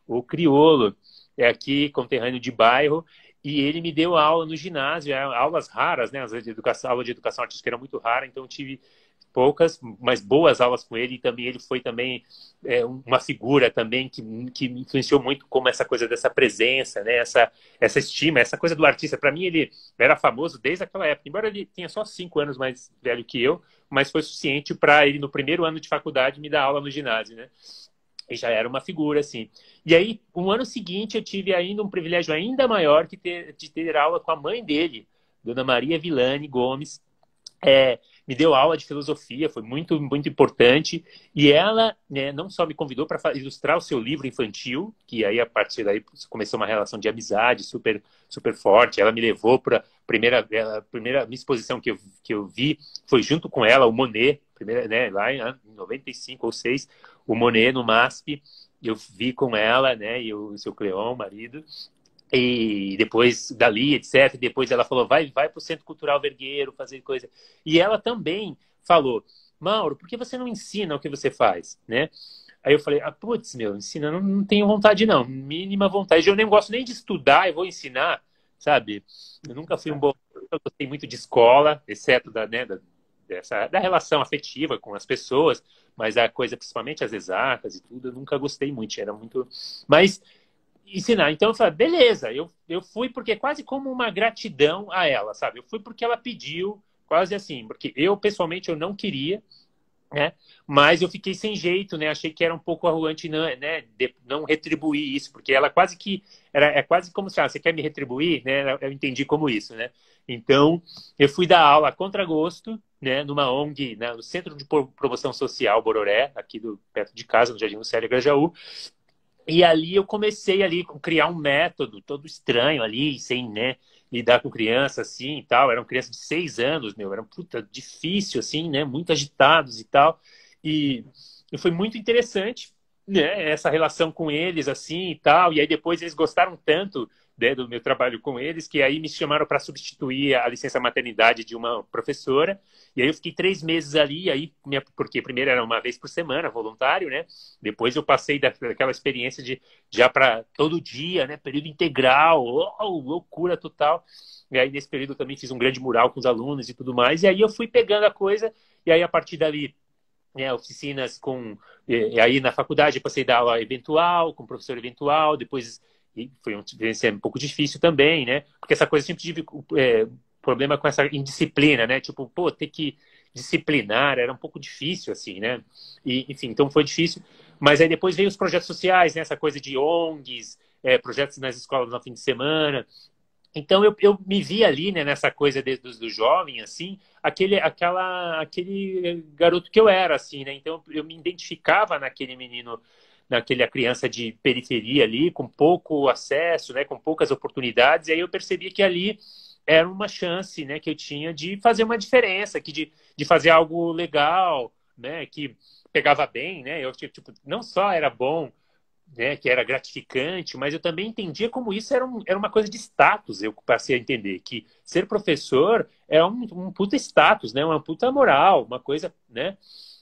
o criolo, é aqui conterrâneo de bairro, e ele me deu aula no ginásio, aulas raras, né? Aula de educação artística era muito rara, então eu tive poucas, mas boas aulas com ele, e também ele foi também uma figura também que me influenciou muito como essa coisa dessa presença, né? Essa estima, essa coisa do artista. Para mim, ele era famoso desde aquela época, embora ele tenha só 5 anos mais velho que eu, mas foi suficiente para ele, no primeiro ano de faculdade, me dar aula no ginásio, né? E já era uma figura, assim. E aí, no ano seguinte, eu tive ainda um privilégio ainda maior de ter aula com a mãe dele, Dona Maria Villani Gomes. Me deu aula de filosofia, foi muito, muito importante. E ela, né, não só me convidou para ilustrar o seu livro infantil, que aí, a partir daí, começou uma relação de amizade super, super forte. Ela me levou para a primeira exposição que eu vi, foi junto com ela, o Monet, primeira, né, lá em 95 ou 6, o Monet no MASP, eu vi com ela, né, e o seu Cleon, marido, e depois dali, etc. Depois ela falou, vai para o Centro Cultural Vergueiro fazer coisa. E ela também falou, Mauro, por que você não ensina o que você faz, né? Aí eu falei, putz, meu, ensina, não tenho vontade não, mínima vontade. Eu nem gosto nem de estudar, eu vou ensinar, sabe? Eu nunca fui um bom, eu gostei muito de escola, exceto da relação afetiva com as pessoas, mas a coisa, principalmente as exatas e tudo, eu nunca gostei muito, era muito... Mas ensinar. Então eu falei, beleza, eu fui porque quase como uma gratidão a ela, sabe? Eu fui porque ela pediu, quase assim, porque eu, pessoalmente, eu não queria, né? Mas eu fiquei sem jeito, né? Achei que era um pouco arrogante, né? De não retribuir isso, porque ela quase que é quase como se você quer me retribuir, né? Eu entendi como isso, né? Então eu fui dar aula a contragosto, né? Numa ONG, né? No Centro de Promoção Social Bororé, aqui perto de casa, no Jardim Lucélia Grajaú. E ali eu comecei ali a criar um método todo estranho ali, sem, né, lidar com criança assim e tal. Eram crianças de 6 anos, meu, era puta difícil assim, né, muito agitados e tal. E, e foi muito interessante, né, essa relação com eles assim e tal. E aí depois eles gostaram tanto, né, do meu trabalho com eles, que aí me chamaram para substituir a licença maternidade de uma professora. E aí eu fiquei 3 meses ali, aí porque primeiro era uma vez por semana, voluntário, né? Depois eu passei daquela experiência de já para todo dia, né? Período integral, loucura total. E aí nesse período eu também fiz um grande mural com os alunos e tudo mais. E aí eu fui pegando a coisa, e aí a partir dali, né, oficinas com... E aí na faculdade eu passei a dar aula eventual, com professor eventual, depois... E foi uma experiência um pouco difícil também, né? Porque essa coisa sempre tive problema com essa indisciplina, né? Tipo, pô, ter que disciplinar era um pouco difícil, assim, né? E, enfim, então foi difícil. Mas aí depois veio os projetos sociais, né? Essa coisa de ONGs, projetos nas escolas no fim de semana. Então eu me vi ali, né, nessa coisa do jovem, assim, aquele garoto que eu era, assim, né? Então eu me identificava naquele menino, naquela criança de periferia ali, com pouco acesso, né, com poucas oportunidades. E aí eu percebi que ali era uma chance, né, que eu tinha de fazer uma diferença, de fazer algo legal, né, que pegava bem, né? Eu tipo, não só era bom, né, que era gratificante, mas eu também entendia como isso era uma coisa de status. Eu passei a entender que ser professor é um puta status, né, uma puta moral, uma coisa, né,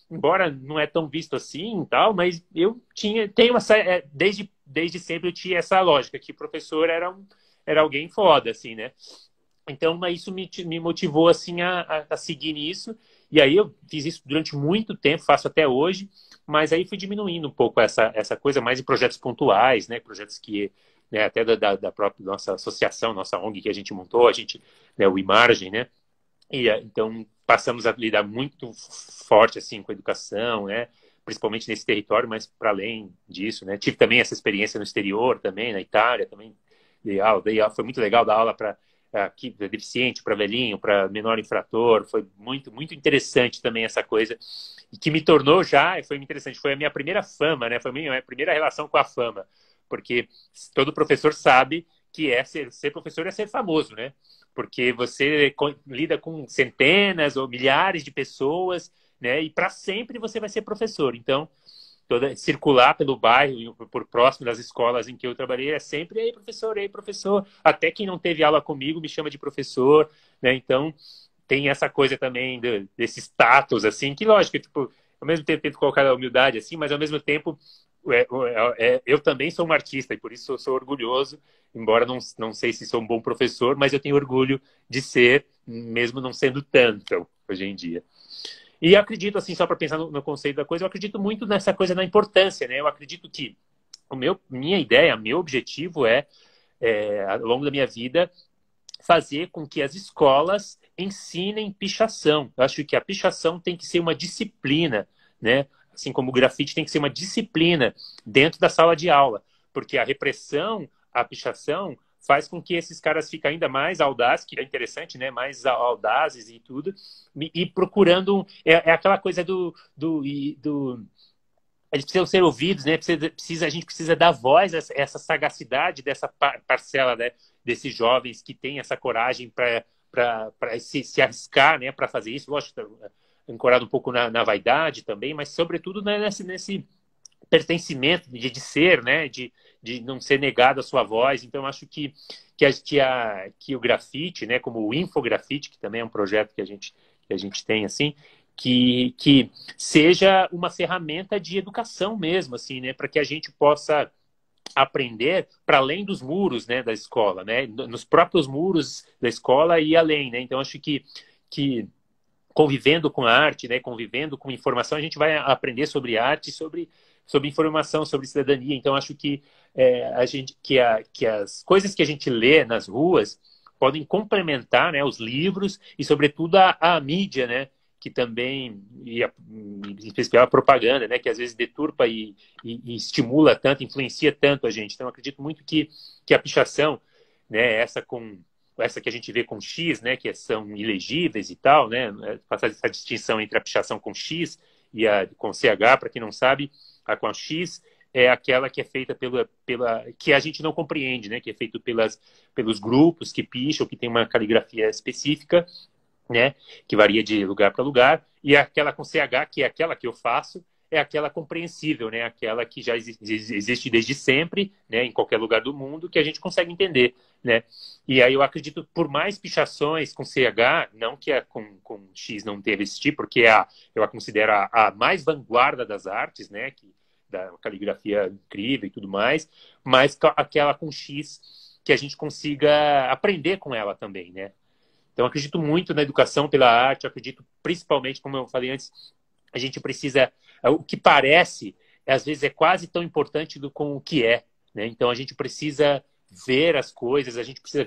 embora não é tão visto assim e tal, mas eu tenho essa, desde sempre eu tinha essa lógica, que professor era alguém foda, assim, né. Então, mas isso me motivou, assim, a seguir nisso. E aí eu fiz isso durante muito tempo, faço até hoje, mas aí fui diminuindo um pouco essa coisa mais em projetos pontuais, né? Projetos que, né, até da própria nossa associação, nossa ONG que a gente montou, né, o Imargem, né? E então passamos a lidar muito forte, assim, com a educação, né? Principalmente nesse território, mas para além disso, né? Tive também essa experiência no exterior também, na Itália também. Foi muito legal dar aula para aqui deficiente, para velhinho, para menor infrator. Foi muito, muito interessante também essa coisa. E que me tornou foi interessante, foi a minha primeira fama, né? Foi a minha primeira relação com a fama. Porque todo professor sabe que ser professor é ser famoso, né? Porque você lida com centenas ou milhares de pessoas, né? E para sempre você vai ser professor. Então, circular pelo bairro, por próximo das escolas em que eu trabalhei, é sempre, ei, professor. Até quem não teve aula comigo me chama de professor, né? Então, tem essa coisa também desse status, assim, que lógico, tipo, ao mesmo tempo tento colocar a humildade, assim, mas ao mesmo tempo eu também sou um artista e por isso eu sou orgulhoso, embora não sei se sou um bom professor, mas eu tenho orgulho de ser, mesmo não sendo tanto hoje em dia. E eu acredito, assim, só para pensar no conceito da coisa, eu acredito muito nessa coisa da importância, né? Eu acredito que minha ideia, meu objetivo ao longo da minha vida, fazer com que as escolas ensinem pichação. Eu acho que a pichação tem que ser uma disciplina, né? Assim como o grafite tem que ser uma disciplina dentro da sala de aula, porque a repressão, a pichação, faz com que esses caras fiquem ainda mais audazes, que é interessante, né? Mais audazes e tudo, e procurando... É aquela coisa eles precisam ser ouvidos, né? A gente precisa dar voz a essa sagacidade dessa parcela, né? Desses jovens que têm essa coragem para se arriscar, né? Para fazer isso. Lógico, ancorado um pouco na vaidade também, mas sobretudo, né, nesse pertencimento de ser, né? De não ser negado a sua voz. Então, acho que o grafite, né? Como o infografite, que também é um projeto que a gente tem, assim, que seja uma ferramenta de educação mesmo, assim, né, para que a gente possa aprender para além dos muros, né, da escola, né, nos próprios muros da escola e além, né. Então acho que convivendo com a arte, né, convivendo com informação, a gente vai aprender sobre arte, sobre informação, sobre cidadania. Então acho que as coisas que a gente lê nas ruas podem complementar, né, os livros e, sobretudo, a mídia, né, que também, em especial a propaganda, né, que às vezes deturpa e estimula tanto, influencia tanto a gente. Então, eu acredito muito que a pichação, né, essa que a gente vê com X, né, que são ilegíveis e tal, né, fazer essa distinção entre a pichação com X e a com CH, para quem não sabe, a com a X é aquela que é feita que a gente não compreende, né, que é feito pelos grupos que picham, que tem uma caligrafia específica, né, que varia de lugar para lugar, e aquela com CH, que é aquela que eu faço, é aquela compreensível, né, aquela que já existe desde sempre, né, em qualquer lugar do mundo, que a gente consegue entender, né. E aí eu acredito, por mais pichações com CH, não que a com X não teve esse tipo, porque eu a considero a mais vanguarda das artes, né, da caligrafia incrível e tudo mais, mas aquela com X que a gente consiga aprender com ela também, né. Então, acredito muito na educação pela arte, acredito principalmente, como eu falei antes, a gente precisa... O que parece, às vezes, é quase tão importante com o que é, né? Então, a gente precisa ver as coisas, a gente precisa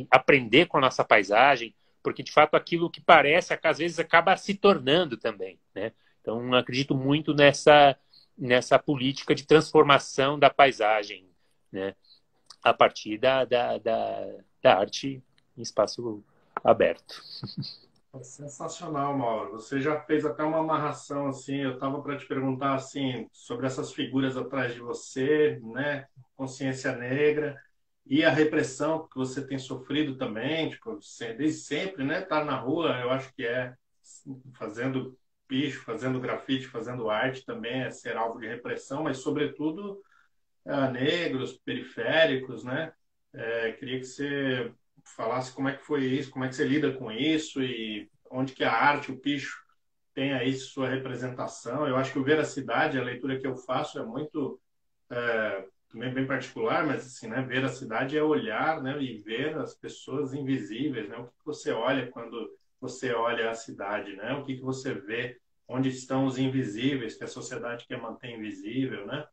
aprender com a nossa paisagem, porque, de fato, aquilo que parece, às vezes, acaba se tornando também, né? Então, acredito muito nessa política de transformação da paisagem, né? A partir da arte em espaço aberto.
Sensacional, Mauro. Você já fez até uma amarração assim. Eu estava para te perguntar assim sobre essas figuras atrás de você, né? Consciência negra e a repressão que você tem sofrido também, tipo, desde sempre, né? Estar na rua, eu acho que é fazendo picho, fazendo grafite, fazendo arte também é ser alvo de repressão, mas sobretudo negros, periféricos, né? Queria que você falasse como é que foi isso, como é que você lida com isso e onde que a arte, o picho, tem aí sua representação. Eu acho que o Veracidade, a leitura que eu faço é muito também bem particular, mas assim, né, ver a cidade é olhar, né, e ver as pessoas invisíveis, né? O que você olha quando você olha a cidade, né? O que você vê, onde estão os invisíveis que a sociedade quer manter invisível, né?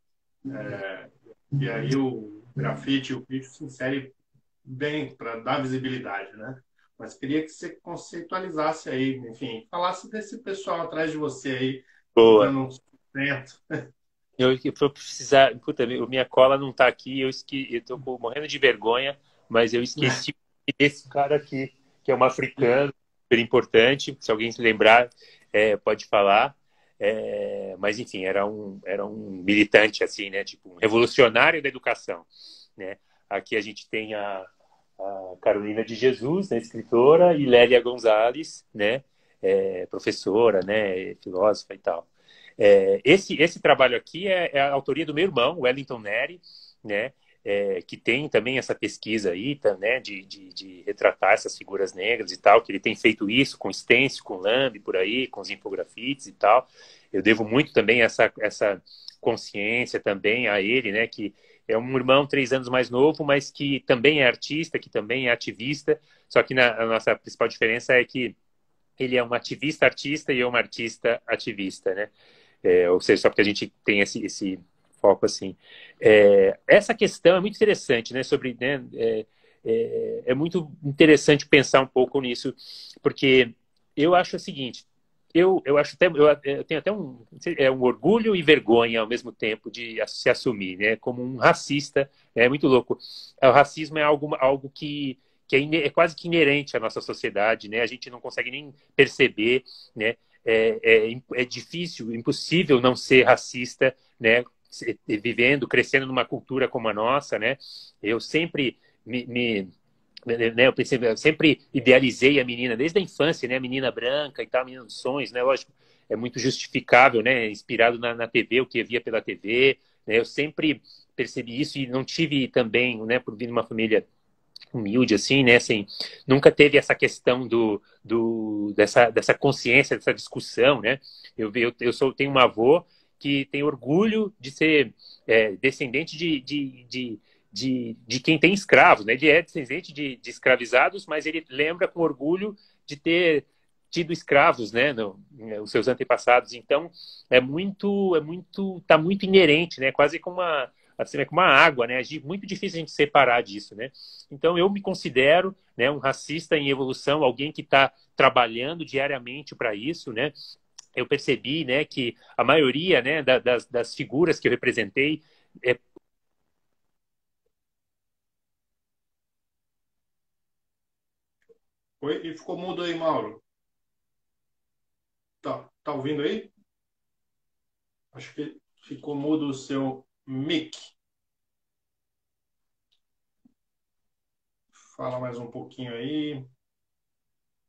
E aí o grafite e o picho se inserem bem para dar visibilidade, né? Mas queria que você conceitualizasse aí, enfim, falasse desse pessoal atrás de você aí, te
Boa.
dando um sustento.
Eu vou precisar. Puta, minha cola não tá aqui, eu tô morrendo de vergonha, mas eu esqueci desse cara aqui, que é um africano, super importante. Se alguém se lembrar, pode falar. Mas, enfim, era um militante, assim, né? Tipo, um revolucionário da educação, né? Aqui a gente tem a Carolina de Jesus, né, escritora, e Lélia Gonzalez, né? Professora, né? Filósofa e tal. Esse trabalho aqui é a autoria do meu irmão, Wellington Neri, né? Que tem também essa pesquisa aí, tá, né? De retratar essas figuras negras e tal, que ele tem feito isso com stencil, com lambe, por aí, com os infografites e tal. Eu devo muito também essa consciência também a ele, né? Que é um irmão 3 anos mais novo, mas que também é artista, que também é ativista, só que a nossa principal diferença é que ele é um ativista artista e eu um artista ativista, né? Ou seja, só porque a gente tem esse foco assim. Essa questão é muito interessante, né? Sobre, né? É muito interessante pensar um pouco nisso, porque eu acho o seguinte. Eu acho até eu tenho até um orgulho e vergonha ao mesmo tempo de se assumir, né? Como um racista. É muito louco. O racismo é algo que é quase que inerente à nossa sociedade, né? A gente não consegue nem perceber, né? É difícil, impossível não ser racista, né? Vivendo, crescendo numa cultura como a nossa, né? Eu sempre né, eu sempre idealizei a menina desde a infância, né? A menina branca e tal, a menina dos sonhos, né? Lógico, é muito justificável, né? Inspirado na TV, o que eu via pela TV, né? Eu sempre percebi isso e não tive também, né? Por vir de uma família humilde, assim, né? Assim, nunca teve essa questão dessa consciência, dessa discussão, né? Tenho um avô que tem orgulho de ser descendente de quem tem escravos, né? Ele é descendente de escravizados, mas ele lembra com orgulho de ter tido escravos, né? Os seus antepassados. Então, tá muito inerente, né? Quase como assim, é como a água, né? É muito difícil a gente separar disso, né? Então, eu me considero, né, um racista em evolução, alguém que está trabalhando diariamente para isso, né? Eu percebi, né, que a maioria, né, das figuras que eu representei é,
Oi, e ficou mudo aí, Mauro. Tá ouvindo aí? Acho que ficou mudo o seu mic. Fala mais um pouquinho aí.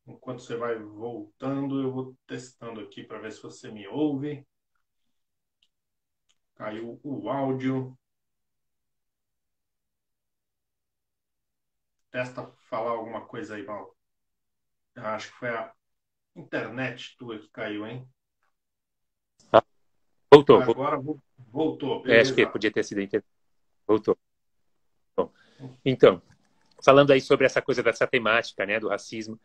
Enquanto você vai voltando, eu vou testando aqui para ver se você me ouve. Caiu o áudio. Testa falar alguma coisa aí, Mauro. Acho que foi a internet tua que caiu, hein?
voltou, voltou.
Agora voltou,
Acho que
beleza.
podia ter sido voltou. Bom, então, falando aí sobre essa coisa dessa temática, né, do racismo,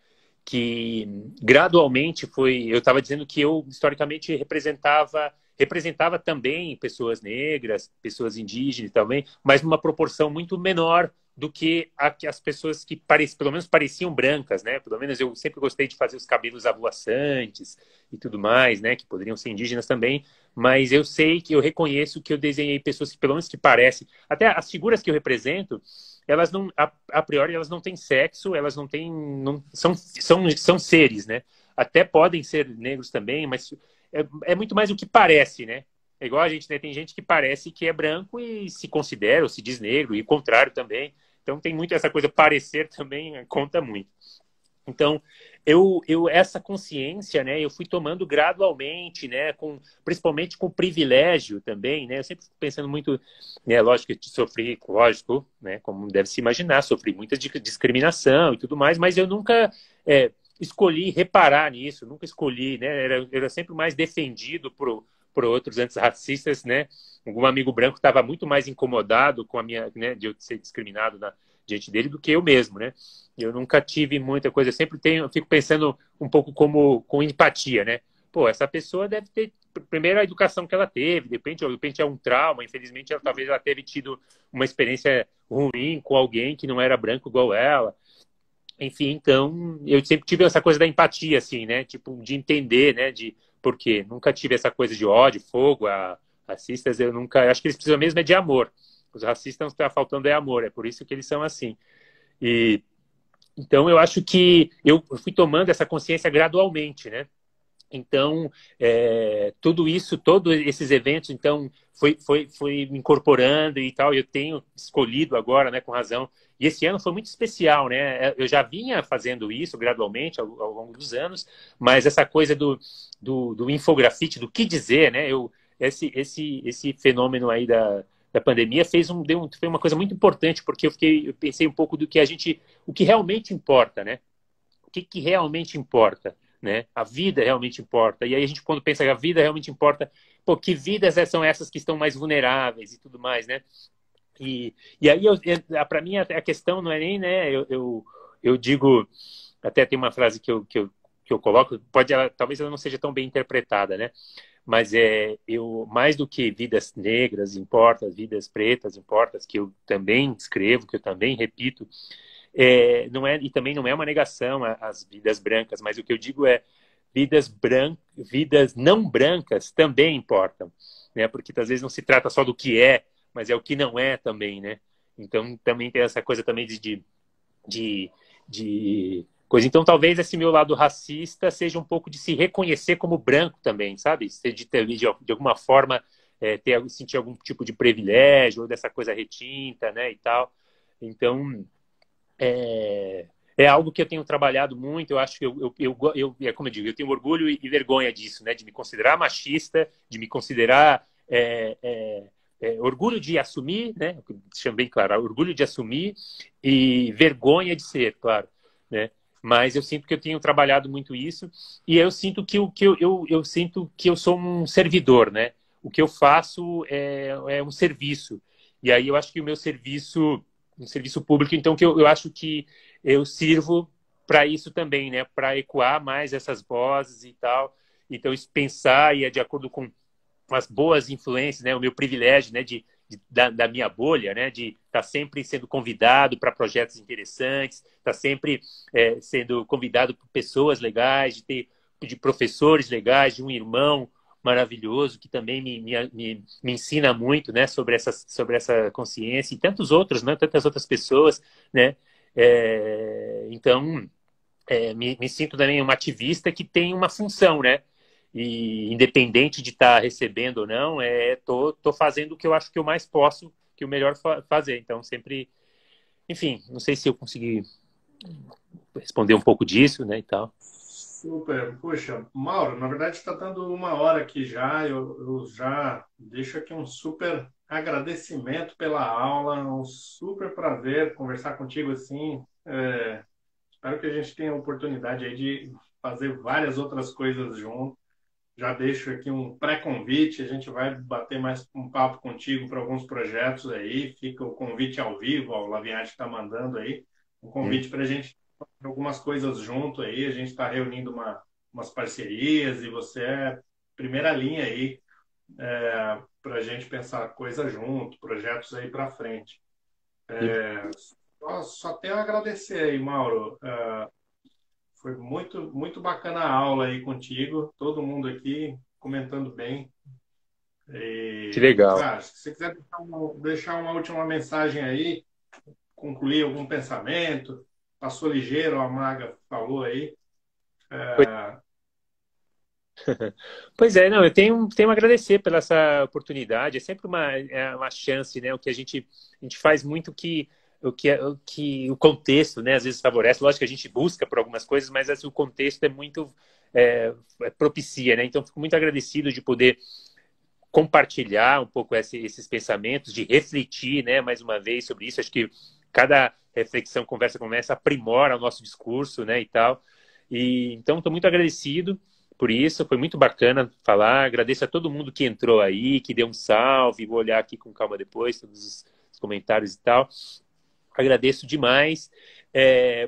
que gradualmente foi, eu estava dizendo que eu historicamente representava também pessoas negras, pessoas indígenas também, mas numa proporção muito menor do que as pessoas que pelo menos pareciam brancas, né? Pelo menos eu sempre gostei de fazer os cabelos avoaçantes e tudo mais, né? Que poderiam ser indígenas também, mas eu sei que eu reconheço que eu desenhei pessoas que pelo menos que parecem, até as figuras que eu represento, elas não, a priori, elas não têm sexo, elas não têm, não, são seres, né? Até podem ser negros também, mas é muito mais o que parece, né? É igual a gente, né? Tem gente que parece que é branco e se considera ou se diz negro, e o contrário também. Então tem muito essa coisa, parecer também conta muito. Então, essa consciência, né, eu fui tomando gradualmente, né, principalmente com privilégio também, né, eu sempre fico pensando muito, né, lógico que sofri, lógico, né, como deve se imaginar, sofri muita discriminação e tudo mais, mas eu nunca escolhi reparar nisso, nunca escolhi, né, era sempre mais defendido por outros antirracistas, né, algum amigo branco estava muito mais incomodado com a minha, né, de eu ser discriminado diante dele do que eu mesmo, né. Eu nunca tive muita coisa, eu fico pensando um pouco como com empatia, né? Pô, essa pessoa deve ter, primeiro, a educação que ela teve, de repente é um trauma, infelizmente, talvez ela teve tido uma experiência ruim com alguém que não era branco igual ela. Enfim, então, eu sempre tive essa coisa da empatia, assim, né? Tipo, de entender, né? De por quê. Nunca tive essa coisa de ódio, fogo, a racistas, eu nunca. Acho que eles precisam mesmo é de amor. Os racistas não está faltando é amor, é por isso que eles são assim. E então, eu acho que eu fui tomando essa consciência gradualmente, né? Então, tudo isso, todos esses eventos, então, foi me incorporando e tal. Eu tenho escolhido agora, né, com razão. E esse ano foi muito especial, né? Eu já vinha fazendo isso gradualmente ao longo dos anos, mas essa coisa do infografite, do que dizer, né? Esse fenômeno aí da pandemia foi uma coisa muito importante, porque eu pensei um pouco do que o que realmente importa, né? O que realmente importa, né? A vida realmente importa. E aí a gente, quando pensa que a vida realmente importa, pô, que vidas são essas que estão mais vulneráveis e tudo mais, né? E aí, para mim, a questão não é nem, né? Eu digo, até tem uma frase que eu coloco, talvez ela não seja tão bem interpretada, né? Mas mais do que vidas negras importa, vidas pretas importa, que eu também escrevo, que eu também repito, não é, e também não é uma negação às vidas brancas, mas o que eu digo é vidas não brancas também importam, né? Porque às vezes não se trata só do que é, mas é o que não é também, né? Então também tem essa coisa também de, de coisa. Então talvez esse meu lado racista seja um pouco de se reconhecer como branco também, sabe? De alguma forma sentir algum tipo de privilégio ou dessa coisa retinta, né, e tal. Então é algo que eu tenho trabalhado muito. Eu acho que como eu digo, eu tenho orgulho e vergonha disso, né? De me considerar machista, de me considerar orgulho de assumir, né? Deixando bem claro, orgulho de assumir e vergonha de ser, claro, né? Mas eu sinto que eu tenho trabalhado muito isso e eu sinto eu sinto que eu sou um servidor, né? O que eu faço é um serviço. E aí eu acho que o meu serviço um serviço público, então que eu acho que eu sirvo para isso também, né? Para ecoar mais essas vozes e tal. Então, isso pensar e é de acordo com as boas influências, né? O meu privilégio, né? da minha bolha, né? De estar sempre sendo convidado para projetos interessantes, estar sempre sendo convidado por pessoas legais, de professores legais, de um irmão maravilhoso que também me ensina muito, né? Sobre essa consciência e tantos outros, né? Tantas outras pessoas, né? Então, me sinto também um ativista que tem uma função, né? E independente de estar recebendo ou não, tô fazendo o que eu acho que eu mais posso, que o melhor fazer. Então, sempre, enfim, não sei se eu consegui responder um pouco disso, né, e tal.
Super. Puxa, Mauro, na verdade está dando 1 hora aqui já. Eu já deixo aqui um super agradecimento pela aula, um super prazer conversar contigo assim. Espero que a gente tenha a oportunidade aí de fazer várias outras coisas junto. Já deixo aqui um pré-convite, a gente vai bater mais um papo contigo para alguns projetos aí. Fica o convite ao vivo, o Laviati está mandando aí, um convite para a gente fazer algumas coisas junto aí. A gente está reunindo umas parcerias e você é primeira linha aí para a gente pensar coisa junto, projetos aí para frente. Só tenho a agradecer aí, Mauro. Foi muito, muito bacana a aula aí contigo, todo mundo aqui comentando bem.
Que
E,
legal.
cara, se você quiser deixar uma última mensagem aí, concluir algum pensamento, passou ligeiro, a Maga falou aí.
Pois é, não, eu tenho a agradecer pela essa oportunidade. É sempre uma chance, né? O que a gente faz muito o contexto, né? Às vezes favorece. Lógico que a gente busca por algumas coisas, mas assim, o contexto é muito propicia, né? Então, fico muito agradecido de poder compartilhar um pouco esses pensamentos, de refletir, né? Mais uma vez sobre isso. Acho que cada reflexão, conversa, aprimora o nosso discurso, né? E tal. E então, estou muito agradecido por isso, foi muito bacana falar. Agradeço a todo mundo que entrou aí, que deu um salve. Vou olhar aqui com calma depois, todos os comentários e tal. Agradeço demais.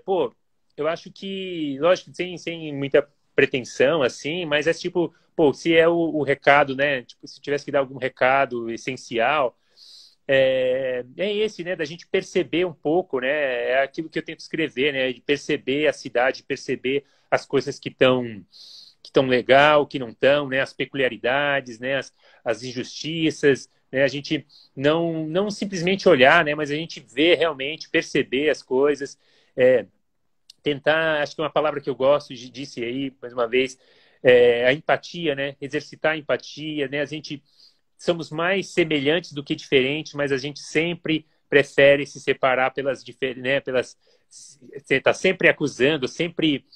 Pô, eu acho que, lógico, sem muita pretensão, assim, mas é tipo, pô, se é o recado, né? Tipo, se tivesse que dar algum recado essencial, esse, né? Da gente perceber um pouco, né? É aquilo que eu tento escrever, né? De perceber a cidade, perceber as coisas que estão legal, que não estão, né? As peculiaridades, né? As injustiças, né? A gente não simplesmente olhar, né? Mas a gente ver realmente, perceber as coisas, tentar, acho que uma palavra que eu gosto, disse aí, mais uma vez, a empatia, né? Exercitar a empatia, né? A gente somos mais semelhantes do que diferentes, mas a gente sempre prefere se separar né, você está sempre acusando, sempre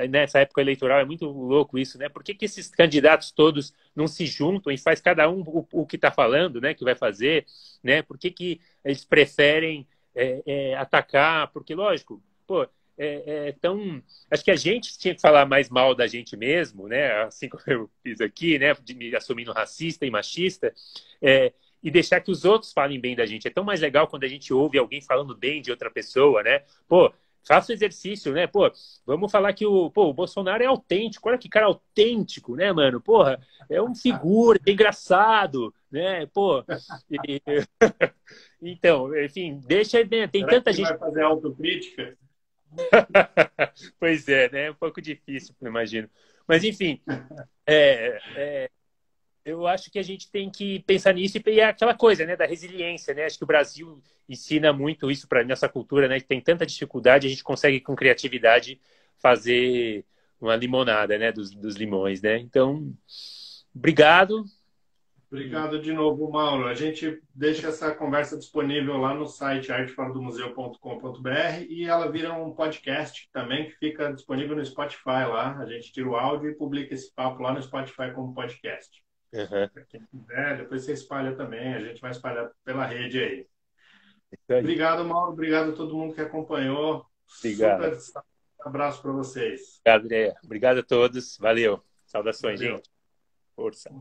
nessa época eleitoral é muito louco isso, né? Por que esses candidatos todos não se juntam e faz cada um o que está falando, né? Que vai fazer, né? Por que eles preferem atacar? Porque lógico, pô, tão. Acho que a gente tinha que falar mais mal da gente mesmo, né? Assim como eu fiz aqui, né? De me assumindo racista e machista, e deixar que os outros falem bem da gente. É tão mais legal quando a gente ouve alguém falando bem de outra pessoa, né? Pô, faça o exercício, né? Pô, vamos falar que o Bolsonaro é autêntico. Olha que cara autêntico, né, mano? Porra, é um figura, é engraçado, né? Pô, e... então, enfim, deixa, né? Tem
Será
tanta
que
gente.
vai fazer autocrítica?
Pois é, né? É um pouco difícil, eu imagino. Mas, enfim, é, é, eu acho que a gente tem que pensar nisso e é aquela coisa, né, da resiliência, né? Acho que o Brasil ensina muito isso para nossa cultura, né? Que tem tanta dificuldade, a gente consegue com criatividade fazer uma limonada, né, dos limões, né? Então, obrigado.
Obrigado de novo, Mauro. A gente deixa essa conversa disponível lá no site arteforadomuseu.com.br e ela vira um podcast também que fica disponível no Spotify lá. A gente tira o áudio e publica esse papo lá no Spotify como podcast.
Uhum.
Para quem quiser, depois você espalha também. A gente vai espalhar pela rede aí.
Isso aí.
Obrigado, Mauro. Obrigado a todo mundo que acompanhou.
Obrigado.
Super abraço para vocês.
Obrigado, André. Obrigado a todos. Valeu. Saudações,
Valeu.
gente. Força.